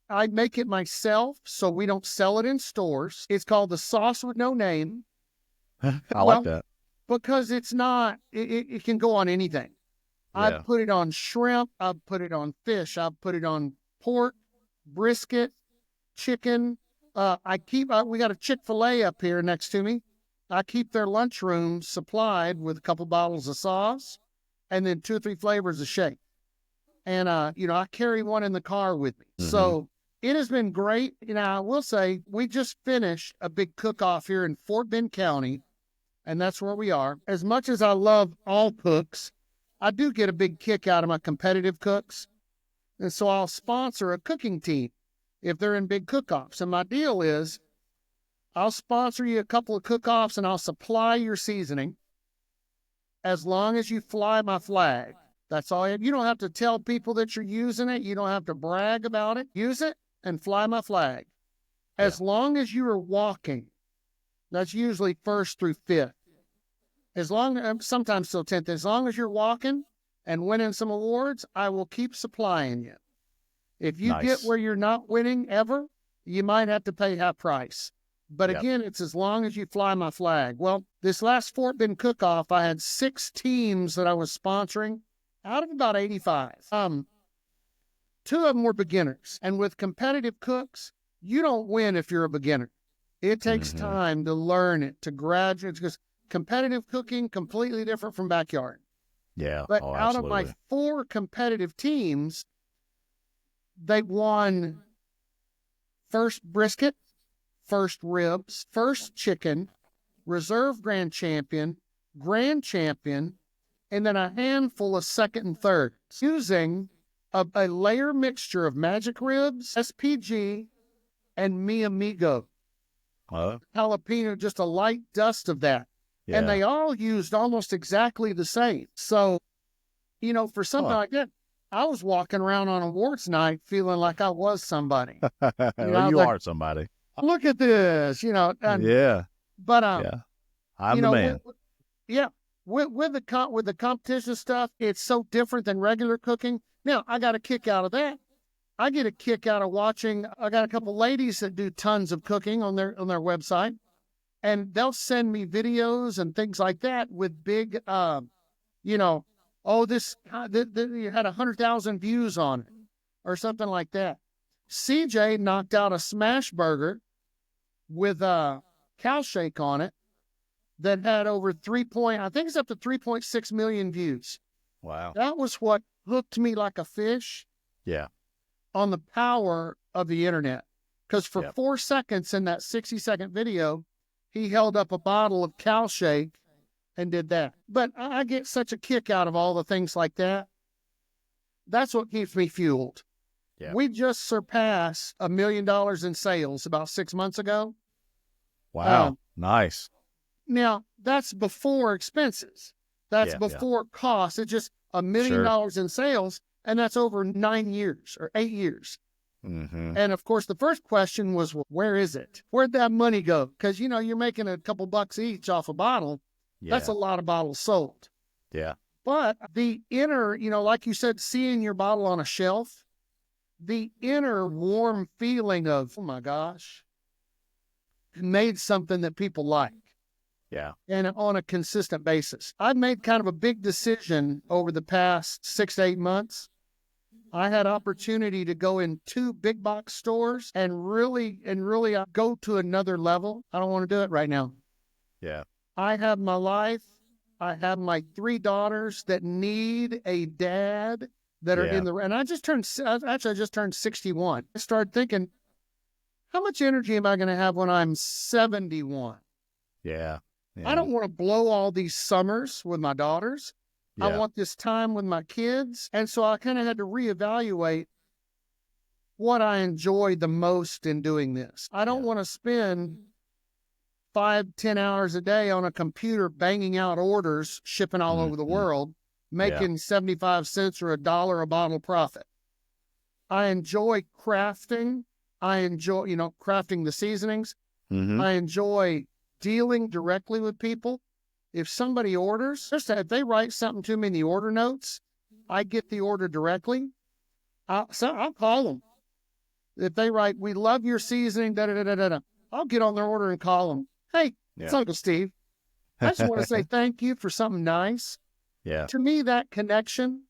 I make it myself, so we don't sell it in stores. It's called the sauce with no name. I like that. Because it's not, it can go on anything. Yeah. I've put it on shrimp. I've put it on fish. I've put it on pork, brisket, chicken, We got a Chick-fil-A up here next to me. I keep their lunchroom supplied with a couple bottles of sauce and then 2 or 3 flavors of shake. And, I carry one in the car with me. Mm-hmm. So it has been great. I will say we just finished a big cook-off here in Fort Bend County, and that's where we are. As much as I love all cooks, I do get a big kick out of my competitive cooks. And so I'll sponsor a cooking team if they're in big cook-offs. And my deal is I'll sponsor you a couple of cook-offs and I'll supply your seasoning as long as you fly my flag. That's all. You don't have to tell people that you're using it. You don't have to brag about it. Use it and fly my flag. As long as you are walking, that's usually 1st through 5th. Sometimes till 10th. As long as you're walking and winning some awards, I will keep supplying you. If you get where you're not winning ever, you might have to pay half price. But again, it's as long as you fly my flag. Well, this last Fort Bend cook-off, I had 6 teams that I was sponsoring out of about 85. 2 of them were beginners. And with competitive cooks, you don't win if you're a beginner. It takes time to learn it, to graduate, because competitive cooking, completely different from backyard. Yeah. But out of my 4 competitive teams, they won first brisket, first ribs, first chicken, reserve grand champion, and then a handful of second and thirds, using a layer mixture of magic ribs, SPG, and Mi Amigo. Jalapeno, just a light dust of that. Yeah. And they all used almost exactly the same. So, for something like that, I was walking around on awards night feeling like I was somebody. Well, you are somebody. Look at this, And, But, I'm the man. With the competition stuff, it's so different than regular cooking. Now, I got a kick out of that. I get a kick out of watching. I got a couple ladies that do tons of cooking on their website, and they'll send me videos and things like that with big, this you had 100,000 views on it or something like that. CJ knocked out a smash burger with cow shake on it that had over I think it's up to 3.6 million views. Wow. That was what hooked me like a fish. Yeah. On the power of the internet. Because for 4 seconds in that 60-second video, he held up a bottle of cow shake and did that. But I get such a kick out of all the things like that. That's what keeps me fueled. Yeah. We just surpassed $1 million in sales about 6 months ago. Wow. Nice. Now, that's before expenses. That's before costs. It's just $1 million in sales, and that's over 9 years or 8 years. Mm-hmm. And of course, the first question was, well, where is it? Where'd that money go? Because, you're making a couple bucks each off a bottle. Yeah. That's a lot of bottles sold. Yeah. But the inner, like you said, seeing your bottle on a shelf, the inner warm feeling of, oh my gosh, made something that people like. Yeah. And on a consistent basis. I've made kind of a big decision over the past 6 to 8 months. I had opportunity to go in 2 big box stores and really go to another level. I don't want to do it right now. Yeah. I have my life. I have my 3 daughters that need a dad that are in the, and I just turned 61. I started thinking, how much energy am I going to have when I'm 71? Yeah. I don't want to blow all these summers with my daughters. Yeah. I want this time with my kids. And so I kind of had to reevaluate what I enjoy the most in doing this. I don't want to spend 5-10 hours a day on a computer banging out orders, shipping all over the world, making 75 cents or $1 a bottle profit. I enjoy crafting. I enjoy, crafting the seasonings. Mm-hmm. I enjoy dealing directly with people. If somebody orders, if they write something to me in the order notes, I get the order directly. I'll call them. If they write, we love your seasoning, I'll get on their order and call them. Hey, it's Uncle Steve. I just want to say thank you for something nice. Yeah. To me, that connection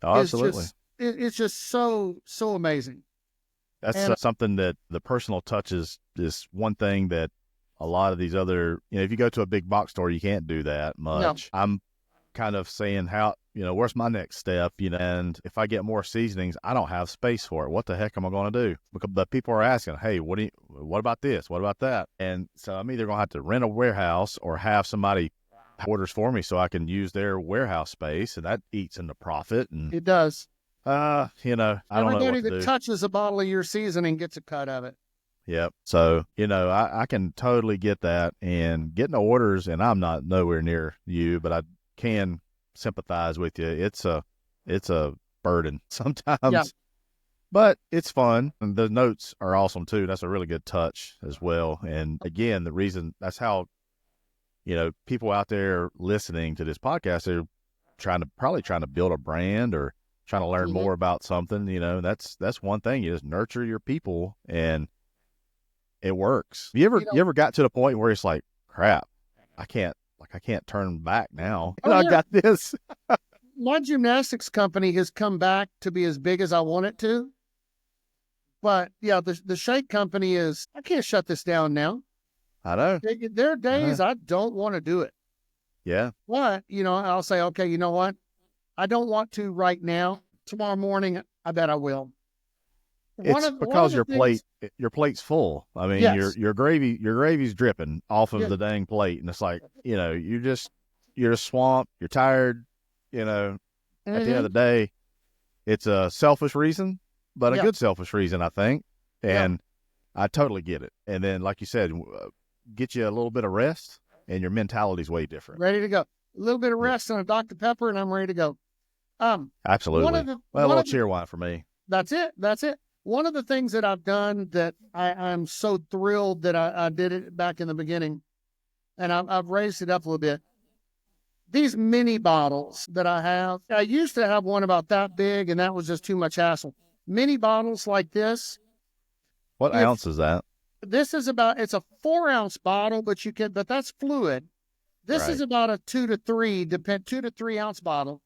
absolutely. it's just so amazing. That's And something that the personal touch is one thing that a lot of these other, if you go to a big box store, you can't do that no, much. I'm kind of saying where's my next step, and if I get more seasonings, I don't have space for it. What the heck am I going to do? Because the people are asking, hey, what about this? What about that? And so I'm either going to have to rent a warehouse or have somebody orders for me so I can use their warehouse space, and that eats into profit. And it does. I don't know what Everybody to that do. touches a bottle of your seasoning gets a cut of it. Yep. So, I can totally get that, and getting the orders, and I'm not nowhere near you, but I can sympathize with you. It's a burden sometimes, Yeah. but it's fun. And the notes are awesome too. That's a really good touch as well. And again, the reason that's how, people out there listening to this podcast are probably trying to build a brand or trying to learn more about something. That's one thing. You just nurture your people, and it works. You ever got to the point where it's like, crap, I can't turn back now. I got this. My gymnastics company has come back to be as big as I want it to. But yeah, the shake company I can't shut this down now. I know. There are days I don't want to do it. Yeah. But, I'll say, okay, you know what? I don't want to right now. Tomorrow morning, I bet I will. It's because your plate's full. I mean, yes. your gravy's dripping off of the dang plate, and it's like, you're just swamped, you're tired, at the end of the day, it's a selfish reason, but a good selfish reason, I think. And I totally get it. And then, like you said, get you a little bit of rest, and your mentality's way different. Ready to go. A little bit of rest on a Dr. Pepper, and I'm ready to go. Absolutely. A little cheer wine for me. That's it. One of the things that I've done that I'm so thrilled that I did it back in the beginning, and I've raised it up a little bit. These mini bottles that I used to have one about that big, and that was just too much hassle. Mini bottles like this. What ounce is that? This is it's a 4-ounce bottle, but that's fluid. This is about a 2 to 3 ounce bottle.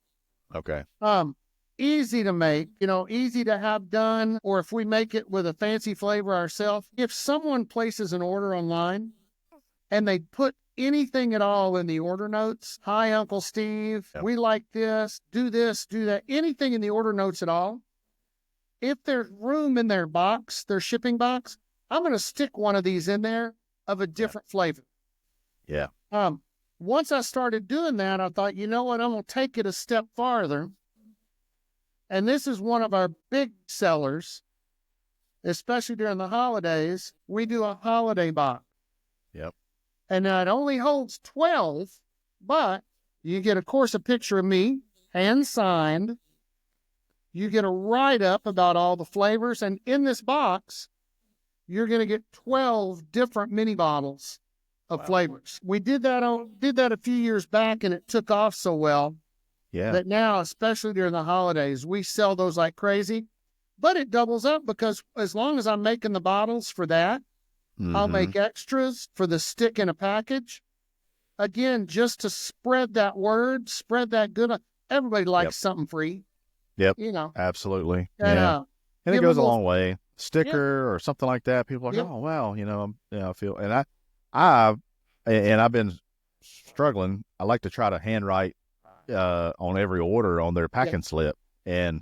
Okay. Easy to make, easy to have done, or if we make it with a fancy flavor ourselves. If someone places an order online and they put anything at all in the order notes, hi, Uncle Steve, we like this, do that, anything in the order notes at all, if there's room in their box, their shipping box, I'm going to stick one of these in there of a different flavor. Yeah. Once I started doing that, I thought, you know what, I'm going to take it a step farther. And this is one of our big sellers, especially during the holidays. We do a holiday box. Yep. And it only holds 12, but you get, of course, a picture of me, hand signed. You get a write-up about all the flavors. And in this box, you're going to get 12 different mini bottles of flavors. We did that a few years back, and it took off so well. Yeah. That now, especially during the holidays, we sell those like crazy. But it doubles up because as long as I'm making the bottles for that, I'll make extras for the stick in a package. Again, just to spread that word, spread that good. Everybody likes something free. Yep. Absolutely. And, and it goes a long way. Sticker or something like that. People are like, oh, wow. I feel, and I've been struggling. I like to try to handwrite on every order on their packing slip, and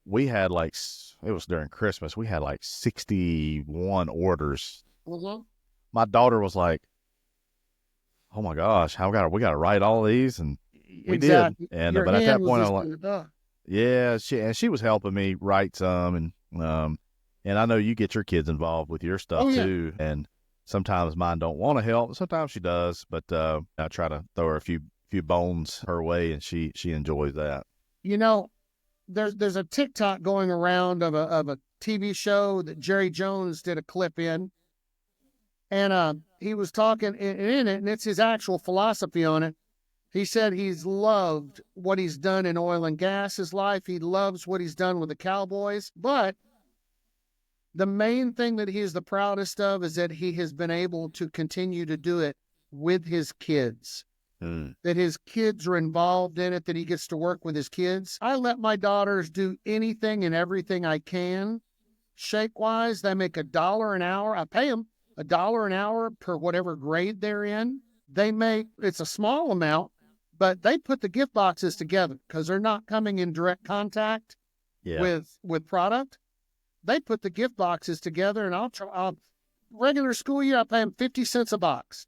we had it was during Christmas, we had 61 orders. My daughter was like, oh my gosh, we got to write all these, and we did. And but at that point, I'm like, she was helping me write some, and I know you get your kids involved with your stuff too, and sometimes mine don't want to help, sometimes she does, but I try to throw her a few bones her way, and she enjoys that. There's a TikTok going around of a TV show that Jerry Jones did a clip in, and he was talking in it, and it's his actual philosophy on it. He said he's loved what he's done in oil and gas his life. He loves what he's done with the Cowboys, but the main thing that he is the proudest of is that he has been able to continue to do it with his kids. That his kids are involved in it, that he gets to work with his kids. I let my daughters do anything and everything I can shake wise, they make $1 an hour. I pay them $1 an hour per whatever grade they're in. It's a small amount, but they put the gift boxes together because they're not coming in direct contact with product. They put the gift boxes together, and I'll regular school year, I pay them 50 cents a box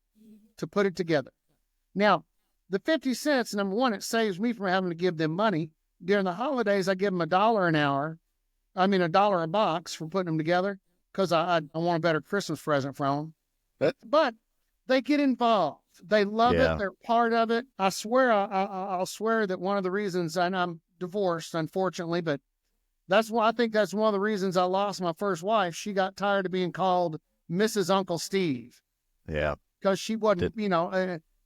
to put it together. Now, the 50 cents, number one, it saves me from having to give them money. During the holidays, I give them $1 an hour. $1 a box for putting them together because I want a better Christmas present from them. But they get involved. They love it. They're part of it. I swear, I'll swear that one of the reasons, and I'm divorced, unfortunately, but I think that's one of the reasons I lost my first wife. She got tired of being called Mrs. Uncle Steve. Yeah. Because she wasn't,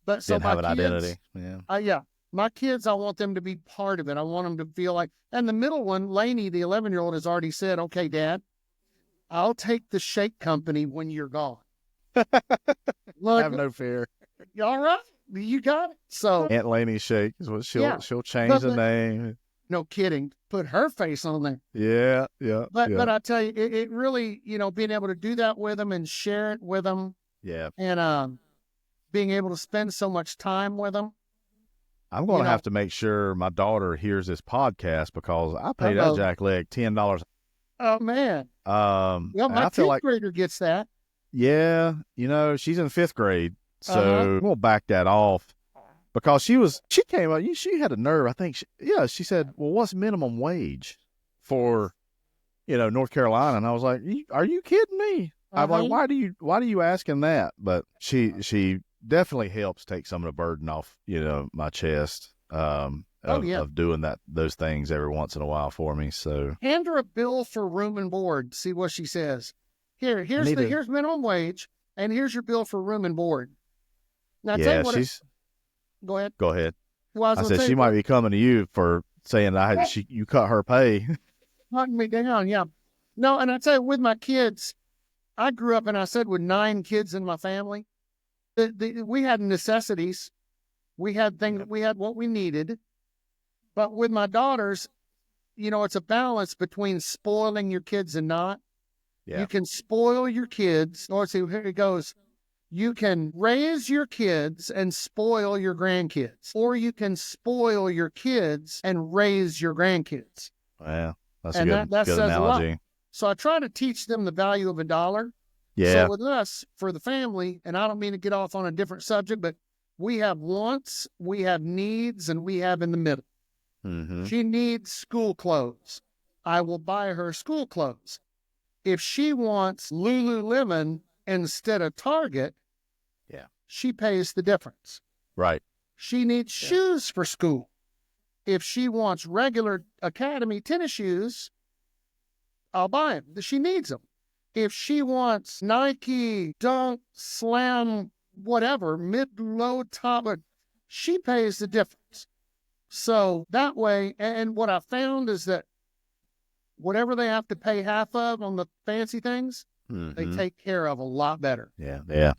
but so didn't have an identity. Yeah. My kids, I want them to be part of it. I want them to feel like, and the middle one, Lainey, the 11-year-old, has already said, okay, Dad, I'll take the shake company when you're gone. Have no fear. All right. You got it. So Aunt Lainey Shake is what she'll change the name. No kidding. Put her face on there. Yeah. But I tell you, it really, being able to do that with them and share it with them. Yeah. And being able to spend so much time with them. I'm going to have to make sure my daughter hears this podcast because I paid that jackleg $10. Oh, man. Well, my 10th grader gets that. Yeah. She's in 5th grade. So we'll back that off because she came up, she had a nerve. I think, she said, well, what's minimum wage for, North Carolina? And I was like, are you kidding me? I'm like, why do you asking that? But she definitely helps take some of the burden off, my chest, of doing those things every once in a while for me. So hand her a bill for room and board. See what she says. Here's minimum wage, and here's your bill for room and board. Now, go ahead. Go ahead. Well, I said she might be coming to you for saying you cut her pay. Hunting me down, yeah. No, and I tell you, with my kids, I grew up, and I said, with 9 kids in my family, we had necessities. We had things. We had what we needed. But with my daughters, it's a balance between spoiling your kids and not. Yeah. You can spoil your kids. Let's see, here it goes. You can raise your kids and spoil your grandkids, or you can spoil your kids and raise your grandkids. Well, that's a good analogy. So I try to teach them the value of $1. Yeah. So with us, for the family, and I don't mean to get off on a different subject, but we have wants, we have needs, and we have in the middle. Mm-hmm. She needs school clothes. I will buy her school clothes. If she wants Lululemon instead of Target, she pays the difference. Right. She needs shoes for school. If she wants regular Academy tennis shoes, I'll buy them. She needs them. If she wants Nike, Dunk, Slam, whatever, mid-low, top, she pays the difference. So that way, and what I found is that whatever they have to pay half of on the fancy things, they take care of a lot better. Yeah.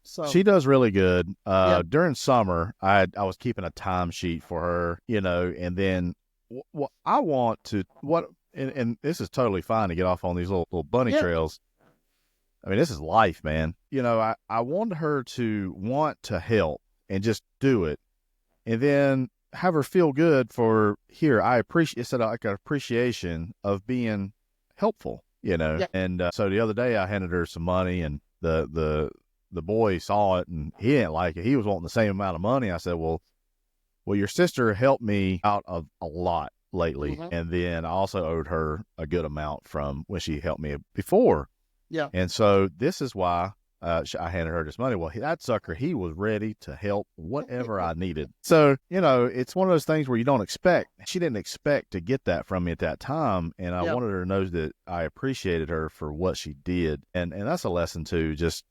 So she does really good. During summer, I was keeping a timesheet for her, and then what I want to, and this is totally fine to get off on these little bunny trails. I mean, this is life, man. I wanted her to want to help and just do it, and then have her feel good for I appreciate, it's like an appreciation of being helpful, And so the other day I handed her some money, and the boy saw it and he didn't like it. He was wanting the same amount of money. I said, well, your sister helped me out of a lot lately. Mm-hmm. And then I also owed her a good amount from when she helped me before. Yeah. And so this is why I handed her this money. Well, that sucker, he was ready to help whatever I needed. So, it's one of those things where you don't expect. She didn't expect to get that from me at that time. And I wanted her to know that I appreciated her for what she did. And that's a lesson too. Just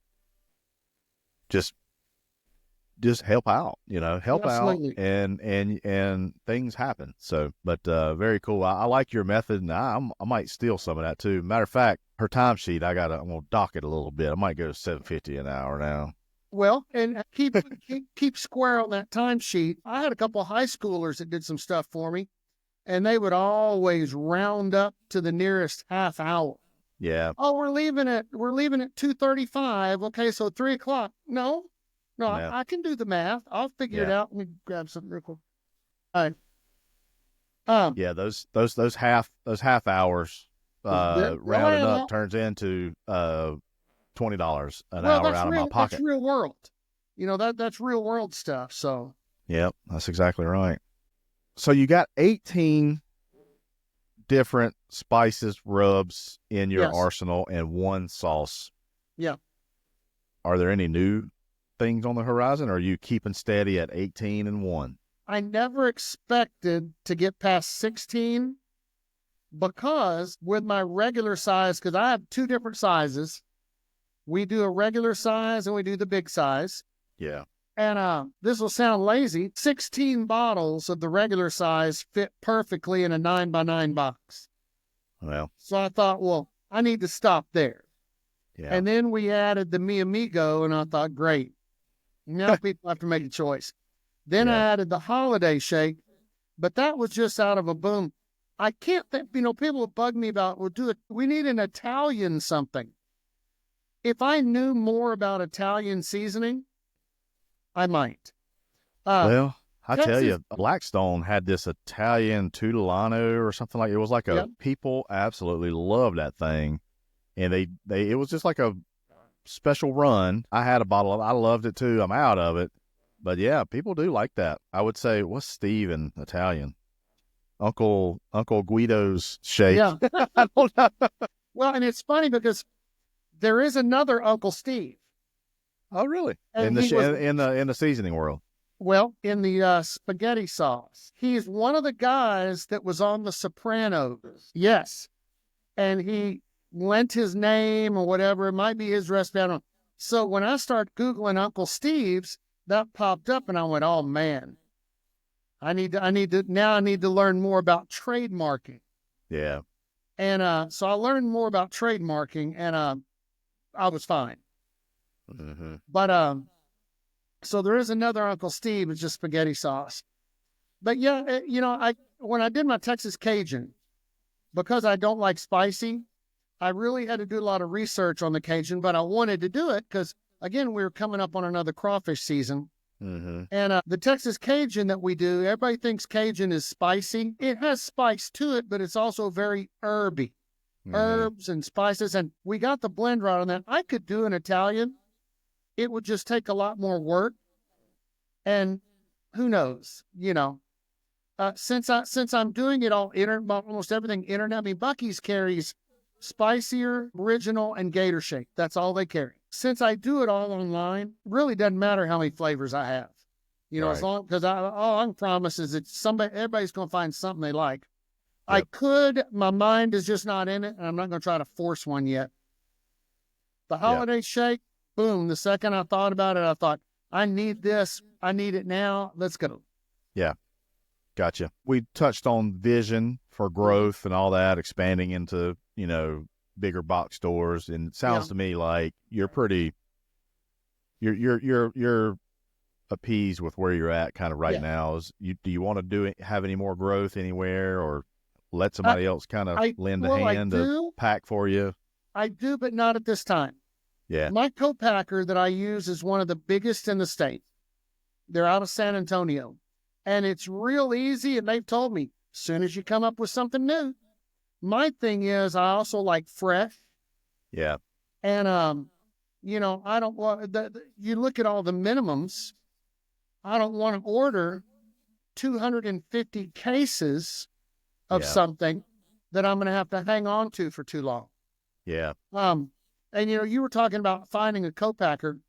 help out, help Absolutely. out and things happen. So, but very cool. I like your method, and I might steal some of that too. Matter of fact, her timesheet, I'm going to dock it a little bit. I might go to $7.50 an hour now. Well, and keep square on that timesheet. I had a couple of high schoolers that did some stuff for me, and they would always round up to the nearest half hour. Yeah. Oh, we're leaving at 2:35. Okay, so 3 o'clock. No, Yeah. I can do the math. I'll figure it Yeah. out. Let me grab something real quick. All right. Um, Yeah. Those half hours rounding up turns into $20 an hour out of my pocket. That's real world. That's real world stuff. So Yep, that's exactly right. So you got 18 different spices, rubs in your arsenal and one sauce. Yeah. Are there any new things on the horizon, or are you keeping steady at 18 and one? I never expected to get past 16 because with my regular size, because I have two different sizes, we do a regular size and we do the big size. Yeah. And this will sound lazy. 16 bottles of the regular size fit perfectly in a 9x9 box. Well. So I thought, well, I need to stop there. Yeah. And then we added the Mi Amigo, and I thought, great. Now people have to make a choice. Then I added the holiday shake, but that was just out of a boom. I can't think, people bug me about, we need an Italian something. If I knew more about Italian seasoning, I might. Well, I tell you, Blackstone had this Italian Tudelano or something like it. Was like people absolutely loved that thing. And it was just like a special run. I had a bottle of it. I loved it too. I'm out of it. But yeah, people do like that. I would say, what's Steve in Italian? Uncle Guido's shake. Yeah. I don't know. Well, and it's funny because there is another Uncle Steve. Oh, really? And in the seasoning world. Well, in the spaghetti sauce. He's one of the guys that was on The Sopranos. Yes. And he lent his name or whatever. It might be his recipe. I don't know. So when I started Googling Uncle Steve's, that popped up and I went, oh man, I need to learn more about trademarking. Yeah. And so I learned more about trademarking and I was fine. Mm-hmm. But so there is another Uncle Steve. It's just spaghetti sauce. But yeah, when I did my Texas Cajun, because I don't like spicy, I really had to do a lot of research on the Cajun, but I wanted to do it because, again, we were coming up on another crawfish season. Mm-hmm. And the Texas Cajun that we do, everybody thinks Cajun is spicy. It has spice to it, but it's also very herby. Mm-hmm. Herbs and spices. And we got the blend right on that. I could do an Italian. It would just take a lot more work. And who knows, since I'm doing it all, almost everything internet, I mean, Buc-ee's carries spicier, original, and gator shake. That's all they carry. Since I do it all online, really doesn't matter how many flavors I have. Right. As long, because all I can promise is that everybody's going to find something they like. Yep. My mind is just not in it, and I'm not going to try to force one yet. The holiday shake, boom, the second I thought about it, I thought, I need this. I need it now. Let's go. Yeah. Gotcha. We touched on vision for growth and all that, expanding into, bigger box stores. And it sounds to me like you're appeased with where you're at kind of right now. Do you want to have any more growth anywhere, or let somebody else kind of lend a hand to pack for you? I do, but not at this time. Yeah. My co-packer that I use is one of the biggest in the state. They're out of San Antonio. And it's real easy, and they've told me, as soon as you come up with something new. My thing is, I also like fresh. Yeah. And, I don't want, you look at all the minimums, I don't want to order 250 cases of something that I'm going to have to hang on to for too long. Yeah. And, you were talking about finding a co-packer.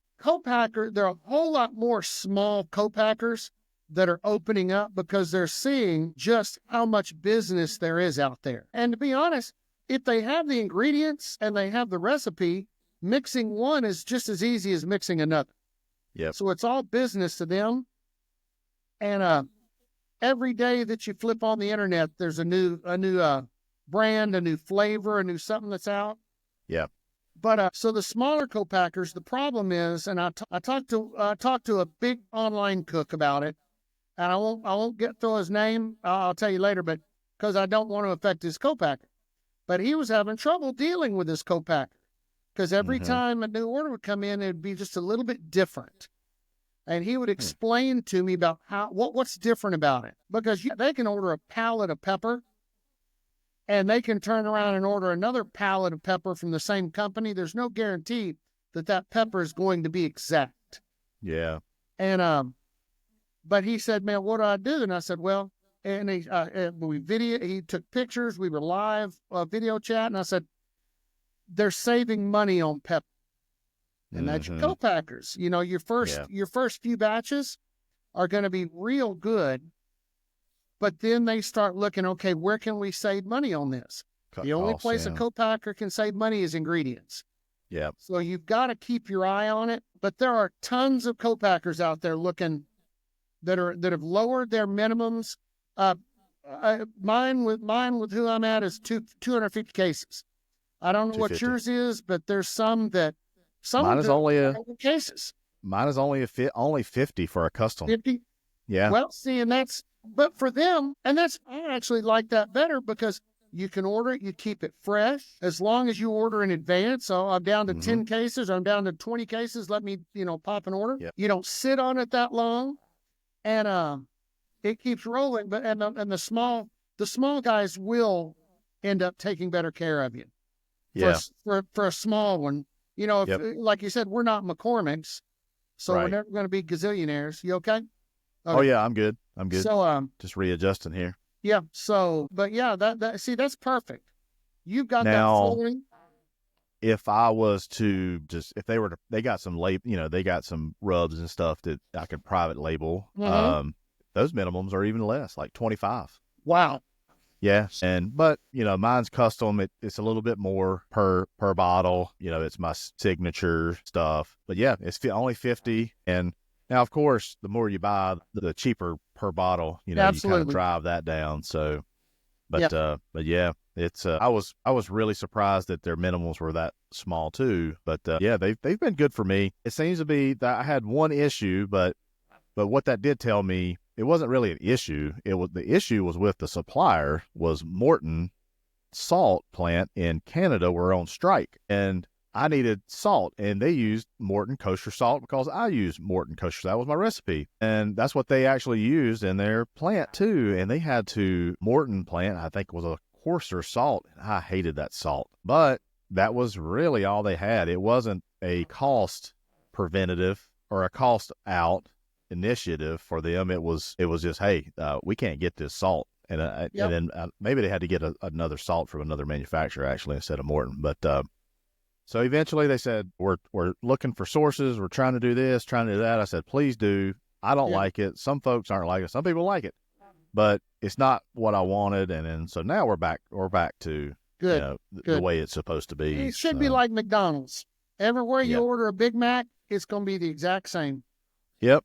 There are a whole lot more small co-packers that are opening up because they're seeing just how much business there is out there. And to be honest, if they have the ingredients and they have the recipe, mixing one is just as easy as mixing another. Yep. So it's all business to them. And every day that you flip on the internet, there's a new brand, a new flavor, a new something that's out. Yeah. But so the smaller co-packers, the problem is, and I talked to a big online cook about it, and I won't throw his name. I'll tell you later, but because I don't want to affect his co-packer. But he was having trouble dealing with his co-packer because every time a new order would come in, it'd be just a little bit different. And he would explain to me about what's different about it. Because they can order a pallet of pepper and they can turn around and order another pallet of pepper from the same company. There's no guarantee that pepper is going to be exact. Yeah. And, but he said, man, what do I do? And I said, well, and he took pictures. We were live video chat. And I said, they're saving money on pepper. And that's your co-packers. You know, your first few batches are going to be real good, but then they start looking, okay, where can we save money on this? The only place a co-packer can save money is ingredients. Yeah. So you've got to keep your eye on it. But there are tons of co-packers out there looking that have lowered their minimums. Mine with who I'm at is 250 cases. I don't know what yours is, but there's some that. Mine is only cases. Mine is only 50 for a custom. 50? Yeah. Well, see, but for them, I actually like that better because you can order it, you keep it fresh as long as you order in advance. So I'm down to 10 cases, I'm down to 20 cases. Let me, pop an order. Yep. You don't sit on it that long, and it keeps rolling. But and the small guys will end up taking better care of you. Yeah. For a small one. Like you said, we're not McCormick's, so we're never going to be gazillionaires. You okay? Oh yeah, I'm good. So just readjusting here. Yeah. So, but yeah, that's perfect. You've got now, that flooring. If I was to they got some they got some rubs and stuff that I could private label. Those minimums are even less, like 25. Wow. Yeah. But mine's custom. It's a little bit more per bottle. It's my signature stuff. But yeah, it's only 50. And now, of course, the more you buy, the cheaper per bottle. You kind of drive that down. So, but yeah, it's I was really surprised that their minimums were that small too. But yeah, they've been good for me. It seems to be that I had one issue, but what that did tell me. It wasn't really an issue. The issue was with the supplier. Was Morton salt plant in Canada were on strike, and I needed salt, and they used Morton kosher salt because I used Morton kosher. That was my recipe, and that's what they actually used in their plant too. And they had Morton plant, I think, was a coarser salt, and I hated that salt. But that was really all they had. It wasn't a cost preventative or a cost out initiative for them. It was just, hey, we can't get this salt, and then maybe they had to get another salt from another manufacturer actually instead of Morton. But so eventually they said, we're looking for sources, we're trying to do this, trying to do that. I said, please do. I don't like it. Some folks aren't like it. Some people like it, but it's not what I wanted. And then so now we're back to good. The way it's supposed to be. It should be like McDonald's. Everywhere you order a Big Mac, it's going to be the exact same. Yep.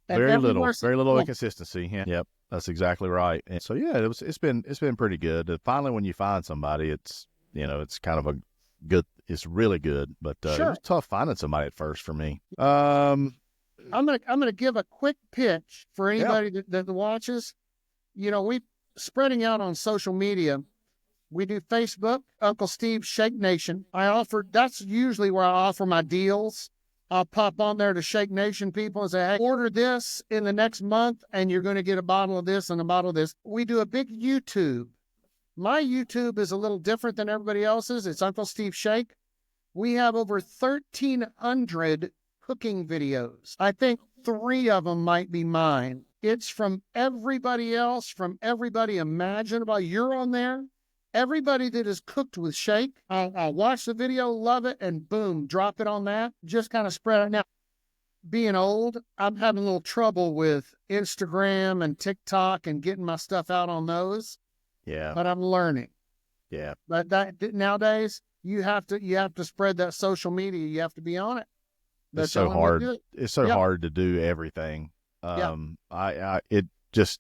Very little inconsistency. Yeah. Yep, that's exactly right. And so yeah, it's been pretty good. Finally, when you find somebody, it's it's kind of a good. It's really good, but it was tough finding somebody at first for me. I'm gonna give a quick pitch for anybody that watches. We spreading out on social media. We do Facebook, Uncle Steve's Shake Nation. That's usually where I offer my deals. I'll pop on there to Shake Nation people and say, hey, order this in the next month and you're going to get a bottle of this and a bottle of this. We do a big YouTube. My YouTube is a little different than everybody else's. It's Uncle Steve Shake. We have over 1,300 cooking videos. I think 3 of them might be mine. It's from everybody else, from everybody imaginable. You're on there. Everybody that has cooked with Shake, I'll watch the video, love it, and boom, drop it on that. Just kind of spread it. Now, being old, I'm having a little trouble with Instagram and TikTok and getting my stuff out on those. Yeah. But I'm learning. Yeah. But nowadays, you have to spread that social media. You have to be on it. It's so hard. It's so hard to do everything. It's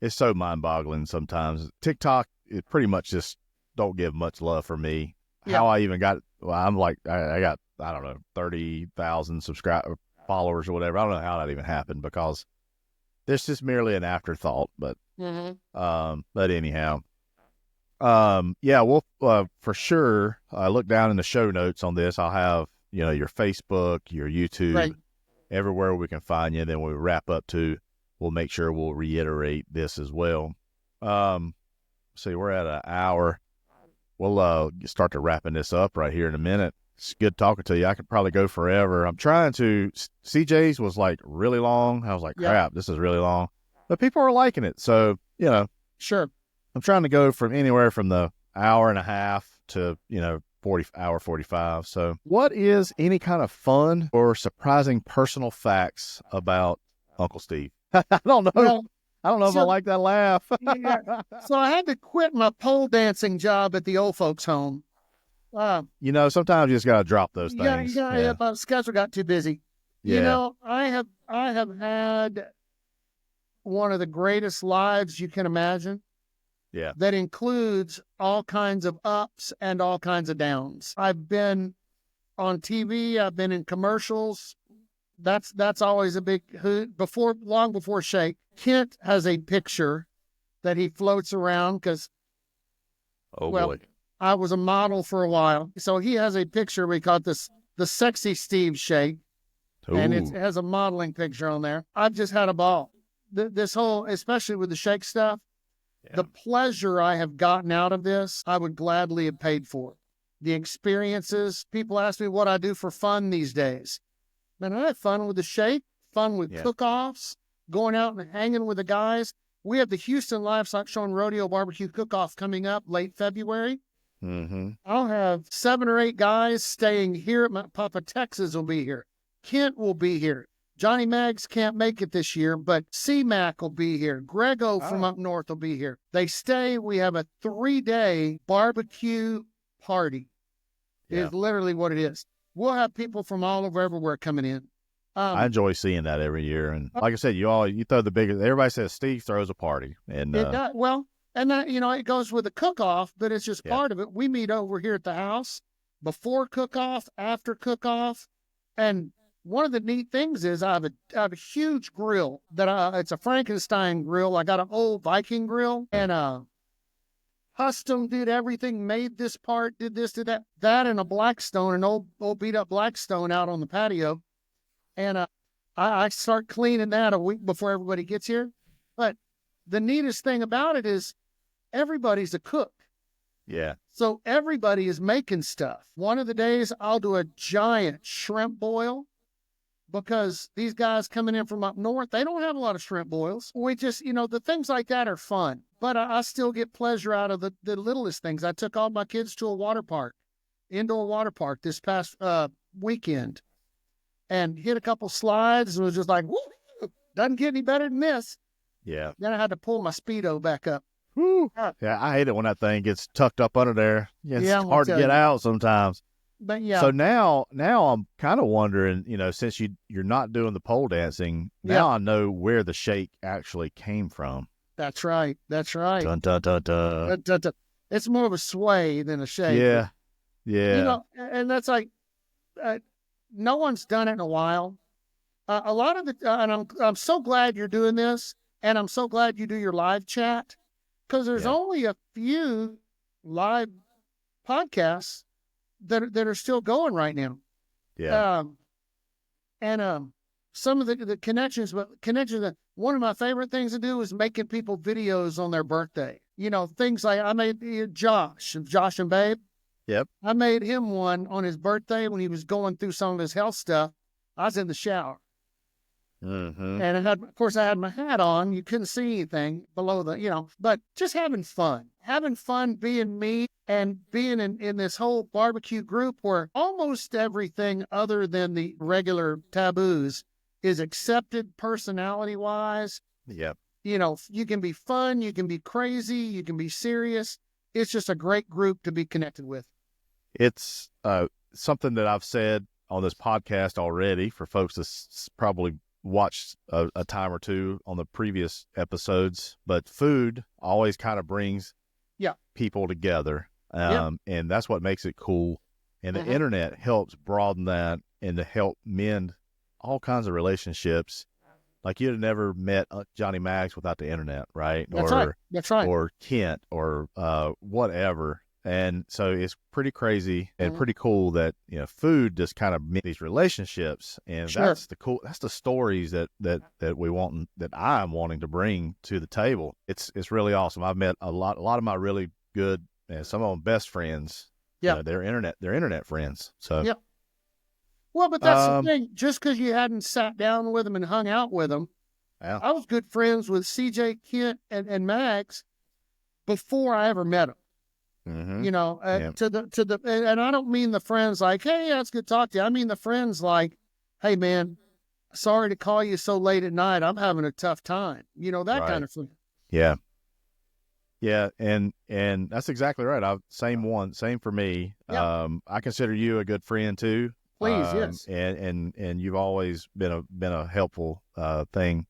so mind-boggling sometimes. TikTok, it pretty much just don't give much love for me. Yeah. How I even got, I'm like, I got, I don't know, 30,000 followers or whatever. I don't know how that even happened because this is merely an afterthought. But, but anyhow, Yeah, we'll for sure look down in the show notes on this. I'll have, your Facebook, your YouTube, Right. everywhere we can find you. Then when we wrap up too, we'll make sure we'll reiterate this as well. See, we're at an hour. We'll start to wrapping this up right here in a minute. It's good talking to you. I could probably go forever. I'm trying to. CJ's was like really long. I was like, crap, this is really long. But people are liking it. So, Sure. I'm trying to go from anywhere from the hour and a half to, 45. So what is any kind of fun or surprising personal facts about Uncle Steve? I don't know. Well, I don't know if I like that laugh. Yeah. So I had to quit my pole dancing job at the old folks' home. Sometimes you just got to drop those things. Yeah. My schedule got too busy. Yeah. I have had one of the greatest lives you can imagine. Yeah. That includes all kinds of ups and all kinds of downs. I've been on TV. I've been in commercials. That's always a big hoot. Long before Shake, Kent has a picture that he floats around because, boy, I was a model for a while. So he has a picture. We call it the Sexy Steve Shake. Ooh. And it has a modeling picture on there. I've just had a ball. This whole, especially with the Shake stuff, the pleasure I have gotten out of this, I would gladly have paid for. The experiences. People ask me what I do for fun these days. Man, I have fun with the Shake, fun with cook-offs, going out and hanging with the guys. We have the Houston Livestock Show and Rodeo Barbecue Cook-Off coming up late February. Mm-hmm. I'll have 7 or 8 guys staying here at Papa Texas will be here. Kent will be here. Johnny Maggs can't make it this year, but C-Mac will be here. Grego from up north will be here. They stay. We have a 3-day barbecue party. Is literally what it is. We'll have people from all over everywhere coming in. I enjoy seeing that every year. And like I said, you throw the biggest, everybody says Steve throws a party. And it does. Well, and that, it goes with the cook-off, but it's just part of it. We meet over here at the house before cook-off, after cook-off. And one of the neat things is I have a huge grill it's a Frankenstein grill. I got an old Viking grill and custom did everything, made this part, did this, did that and a Blackstone, an old beat up Blackstone out on the patio. And I start cleaning that a week before everybody gets here. But the neatest thing about it is everybody's a cook. Yeah. So everybody is making stuff. One of the days I'll do a giant shrimp boil. Because these guys coming in from up north, they don't have a lot of shrimp boils. We just, the things like that are fun. But I still get pleasure out of the littlest things. I took all my kids to a water park, indoor water park this past weekend and hit a couple slides and was just like, woo, doesn't get any better than this. Yeah. Then I had to pull my Speedo back up. Woo. Yeah, I hate it when that thing gets tucked up under there. It's hard to get out sometimes. But yeah. So now I'm kind of wondering, since you're not doing the pole dancing, now I know where the Shake actually came from. That's right. That's right. Dun, dun, dun, dun. Dun, dun, dun. It's more of a sway than a shake. Yeah. Yeah. And that's like, no one's done it in a while. A lot of and I'm so glad you're doing this, and I'm so glad you do your live chat, because there's only a few live podcasts that are still going right now. Yeah. Some of the connections, one of my favorite things to do is making people videos on their birthday. Things like I made Josh and Babe. Yep. I made him one on his birthday when he was going through some of his health stuff. I was in the shower. Mm-hmm. And of course I had my hat on. You couldn't see anything below but just having fun being me and being in this whole barbecue group where almost everything other than the regular taboos is accepted personality wise. Yep. You can be fun, you can be crazy, you can be serious. It's just a great group to be connected with. It's something that I've said on this podcast already for folks to probably watch a time or two on the previous episodes, but food always kind of brings people together. And that's what makes it cool. And the internet helps broaden that and to help mend all kinds of relationships Like you'd have never met Johnny Max without the internet, right? That's right. That's right. Or Kent or whatever. And so it's pretty crazy and pretty cool that, you know, food just kind of makes these relationships. And that's the stories that we want, that I'm wanting to bring to the table. It's really awesome. I've met a lot of my really good, and some of them best friends. Yeah. You know, they're internet friends. So, yeah. Well, but that's the thing. Just because you hadn't sat down with them and hung out with them, I was good friends with CJ, Kent, and Max before I ever met them. You know, and I don't mean the friends like, hey, yeah, it's good to talk to you. I mean the friends like, hey, man, sorry to call you so late at night. I'm having a tough time. You know, that kind of thing. Yeah. Yeah. And that's exactly right. Same for me. Yeah. I consider you a good friend too. Please, yes. And you've always been a helpful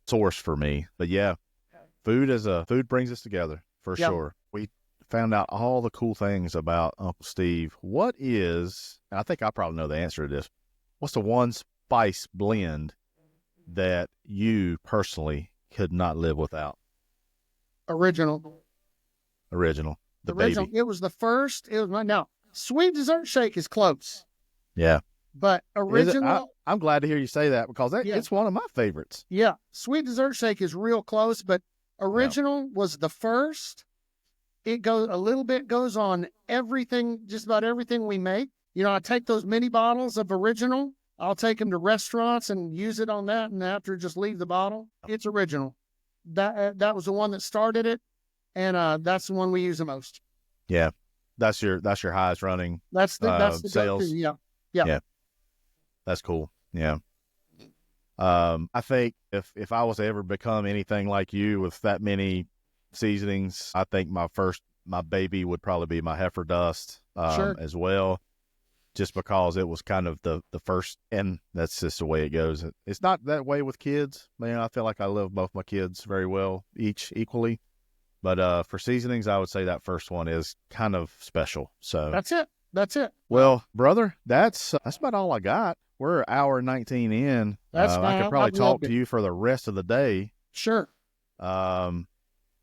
source for me. But yeah, food brings us together for sure. We found out all the cool things about Uncle Steve. What is, and I think I probably know the answer to this, what's the one spice blend that you personally could not live without? Original. The baby. It was the first. It was now sweet dessert shake is close. Yeah. But original. I'm glad to hear you say that because it's one of my favorites. Yeah. Sweet dessert shake is real close, but original was the first. It goes on everything, just about everything we make. You know, I take those mini bottles of original, I'll take them to restaurants and use it on that. And after just leave the bottle, it's original. That was the one that started it. And that's the one we use the most. Yeah. That's your highest running. That's the sales. Yeah. That's cool. Yeah. I think if I was to ever become anything like you with that many seasonings, I think my baby would probably be my heifer dust as well, just because it was kind of the first, and that's just the way it goes. It's not that way with kids, man. I feel like I love both my kids very well, each equally, but for seasonings, I would say that first one is kind of special. So that's it. Well, brother, that's about all I got. We're an hour and 19 in. That's fine. I could probably talk to you for the rest of the day. Sure.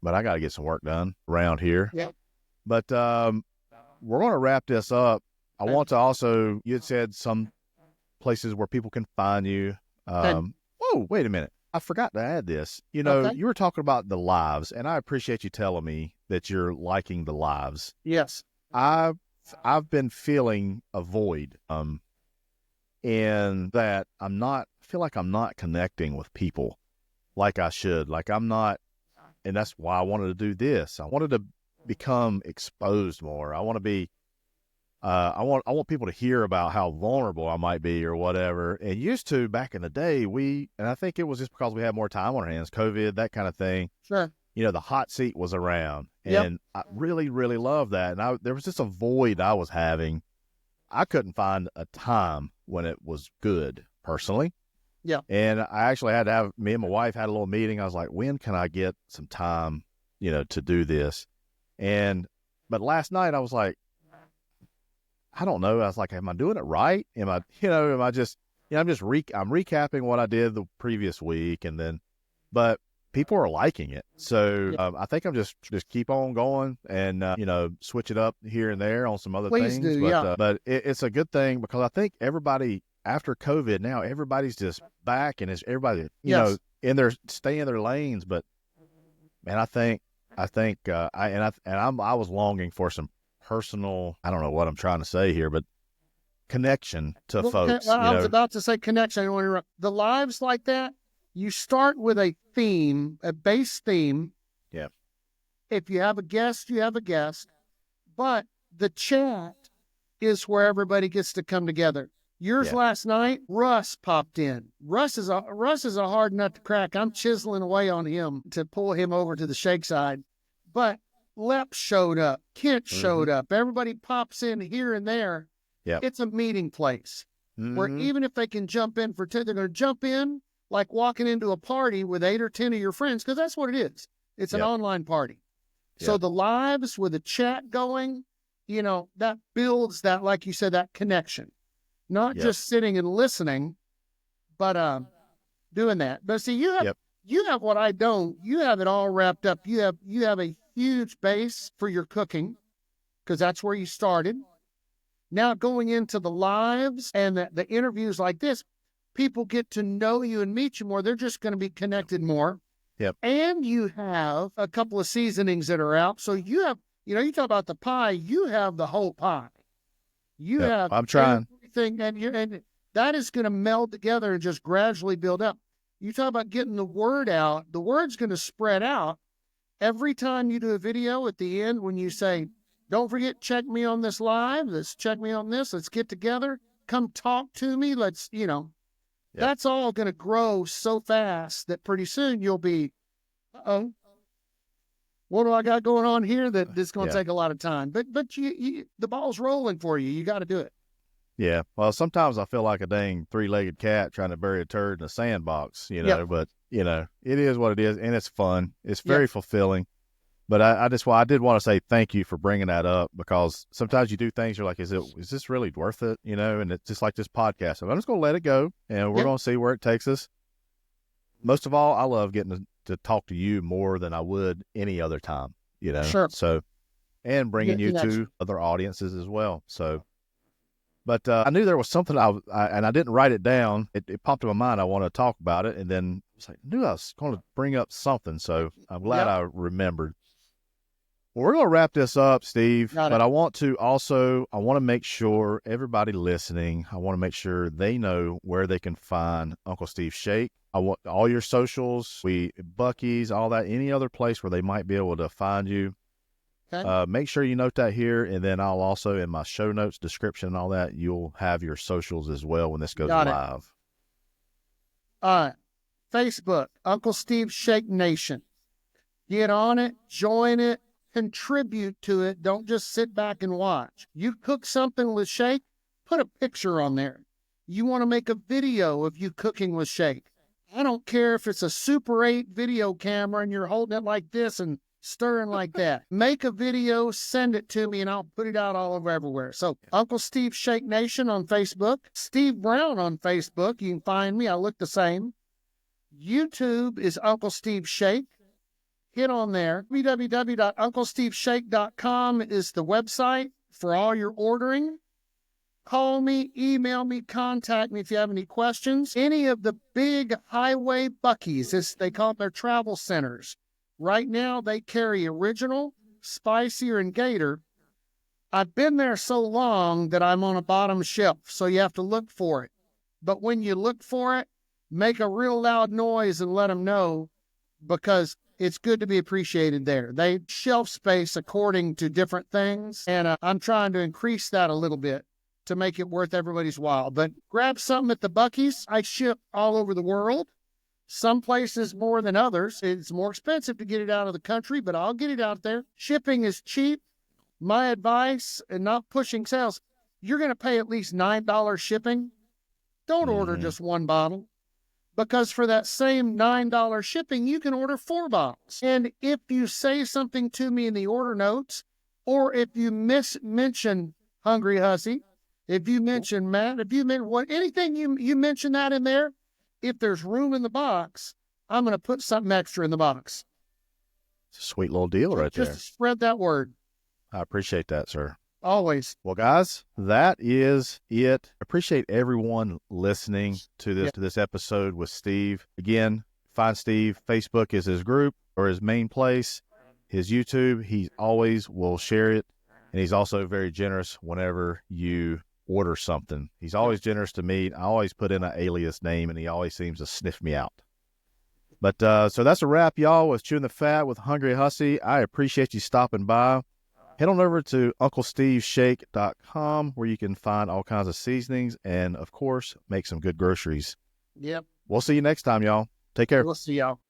But I got to get some work done around here. Yeah. But we're going to wrap this up. I want to also, you had said some places where people can find you. Whoa, wait a minute. I forgot to add this. You know, you were talking about the lives, and I appreciate you telling me that you're liking the lives. Yes. I've been feeling a void, and that I feel like I'm not connecting with people like I should. Like I'm not, and that's why I wanted to do this. I wanted to become exposed more. I want to be, I want people to hear about how vulnerable I might be or whatever. And used to back in the day, and I think it was just because we had more time on our hands, COVID, that kind of thing. Sure. You know, the hot seat was around, and I really, really loved that. And there was just a void I was having. I couldn't find a time when it was good, personally. Yeah. And I actually had to have, me and my wife had a little meeting. I was like, when can I get some time, you know, to do this? But last night I was like, I don't know. I was like, am I doing it right? I'm recapping what I did the previous week, but people are liking it. So I think I'm just keep on going and, switch it up here and there on some other Please things. do, but it's a good thing because I think everybody after COVID now, everybody's just back and it's everybody, stay in their lanes. But man, I was longing for some personal, I don't know what I'm trying to say here, but connection to folks. I was about to say connection. The lives like that, you start with a theme, a base theme. Yeah. If you have a guest, you have a guest. But the chat is where everybody gets to come together. Yours last night, Russ popped in. Russ is a hard nut to crack. I'm chiseling away on him to pull him over to the shake side. But Lep showed up. Kent showed up. Everybody pops in here and there. Yeah. It's a meeting place where even if they can jump in for 10, they're going to jump in like walking into a party with 8 or 10 of your friends, because that's what it is. It's an online party. So the lives with the chat going, that builds that, like you said, that connection. Not just sitting and listening, but doing that. But see, you Yep. have what I don't. You have it all wrapped up. You have a huge base for your cooking because that's where you started. Now going into the lives and the interviews like this, people get to know you and meet you more. They're just going to be connected more. Yep. And you have a couple of seasonings that are out. So you have, you talk about the pie, you have the whole pie. You have I'm trying. everything, and that is going to meld together and just gradually build up. You talk about getting the word out. The word's going to spread out. Every time you do a video at the end, when you say, don't forget, check me on this live, check me on this, let's get together, come talk to me, that's all going to grow so fast that pretty soon you'll be, what do I got going on here that this is going to take a lot of time? But you the ball's rolling for you. You got to do it. Yeah. Well, sometimes I feel like a dang three-legged cat trying to bury a turd in a sandbox, but it is what it is. And it's fun. It's very fulfilling. But I did want to say thank you for bringing that up, because sometimes you do things, you're like, is this really worth it? And it's just like this podcast. So I'm just going to let it go, and we're going to see where it takes us. Most of all, I love getting to talk to you more than I would any other time, Sure. So, and bringing you to other audiences as well. So, but I knew there was something and I didn't write it down. It popped in my mind. I want to talk about it. And then I knew I was going to bring up something. So I'm glad I remembered. Well, we're going to wrap this up, Steve, but I want to make sure everybody listening, I want to make sure they know where they can find Uncle Steve Shake. I want all your socials, Buc-ee's, all that, any other place where they might be able to find you. Okay. Make sure you note that here, and then I'll also, in my show notes, description and all that, you'll have your socials as well when this goes live. Facebook, Uncle Steve Shake Nation. Get on it, join it. Contribute to it. Don't just sit back and watch. You cook something with Shake, put a picture on there. You want to make a video of you cooking with Shake. I don't care if it's a Super 8 video camera and you're holding it like this and stirring like that. Make a video, send it to me, and I'll put it out all over everywhere. So Uncle Steve Shake Nation on Facebook, Steve Brown on Facebook. You can find me. I look the same. YouTube is Uncle Steve Shake. Hit on there. www.unclesteveshake.com is the website for all your ordering. Call me, email me, contact me if you have any questions. Any of the big highway Buc-ee's, they call them their travel centers. Right now, they carry Original, Spicier, and Gator. I've been there so long that I'm on a bottom shelf, so you have to look for it. But when you look for it, make a real loud noise and let them know, because it's good to be appreciated there. They shelf space according to different things, and I'm trying to increase that a little bit to make it worth everybody's while. But grab something at the Buc-ee's. I ship all over the world. Some places more than others. It's more expensive to get it out of the country, but I'll get it out there. Shipping is cheap. My advice, and not pushing sales, you're going to pay at least $9 shipping. Don't order just one bottle. Because for that same $9 shipping, you can order 4 bottles. And if you say something to me in the order notes, or if you mention Hungry Hussey, if you mention Matt, if you mention anything you mention that in there, if there's room in the box, I'm going to put something extra in the box. It's a sweet little deal right there. Just to spread that word. I appreciate that, sir. Always. Well, guys, that is it. Appreciate everyone listening to this episode with Steve. Again, find Steve. Facebook is his group or his main place. His YouTube, he always will share it. And he's also very generous whenever you order something. He's always generous to me. I always put in an alias name, and he always seems to sniff me out. But so that's a wrap, y'all, with Chewing the Fat with Hungry Hussey. I appreciate you stopping by. Head on over to unclesteveshake.com, where you can find all kinds of seasonings and, of course, make some good groceries. Yep. We'll see you next time, y'all. Take care. We'll see y'all.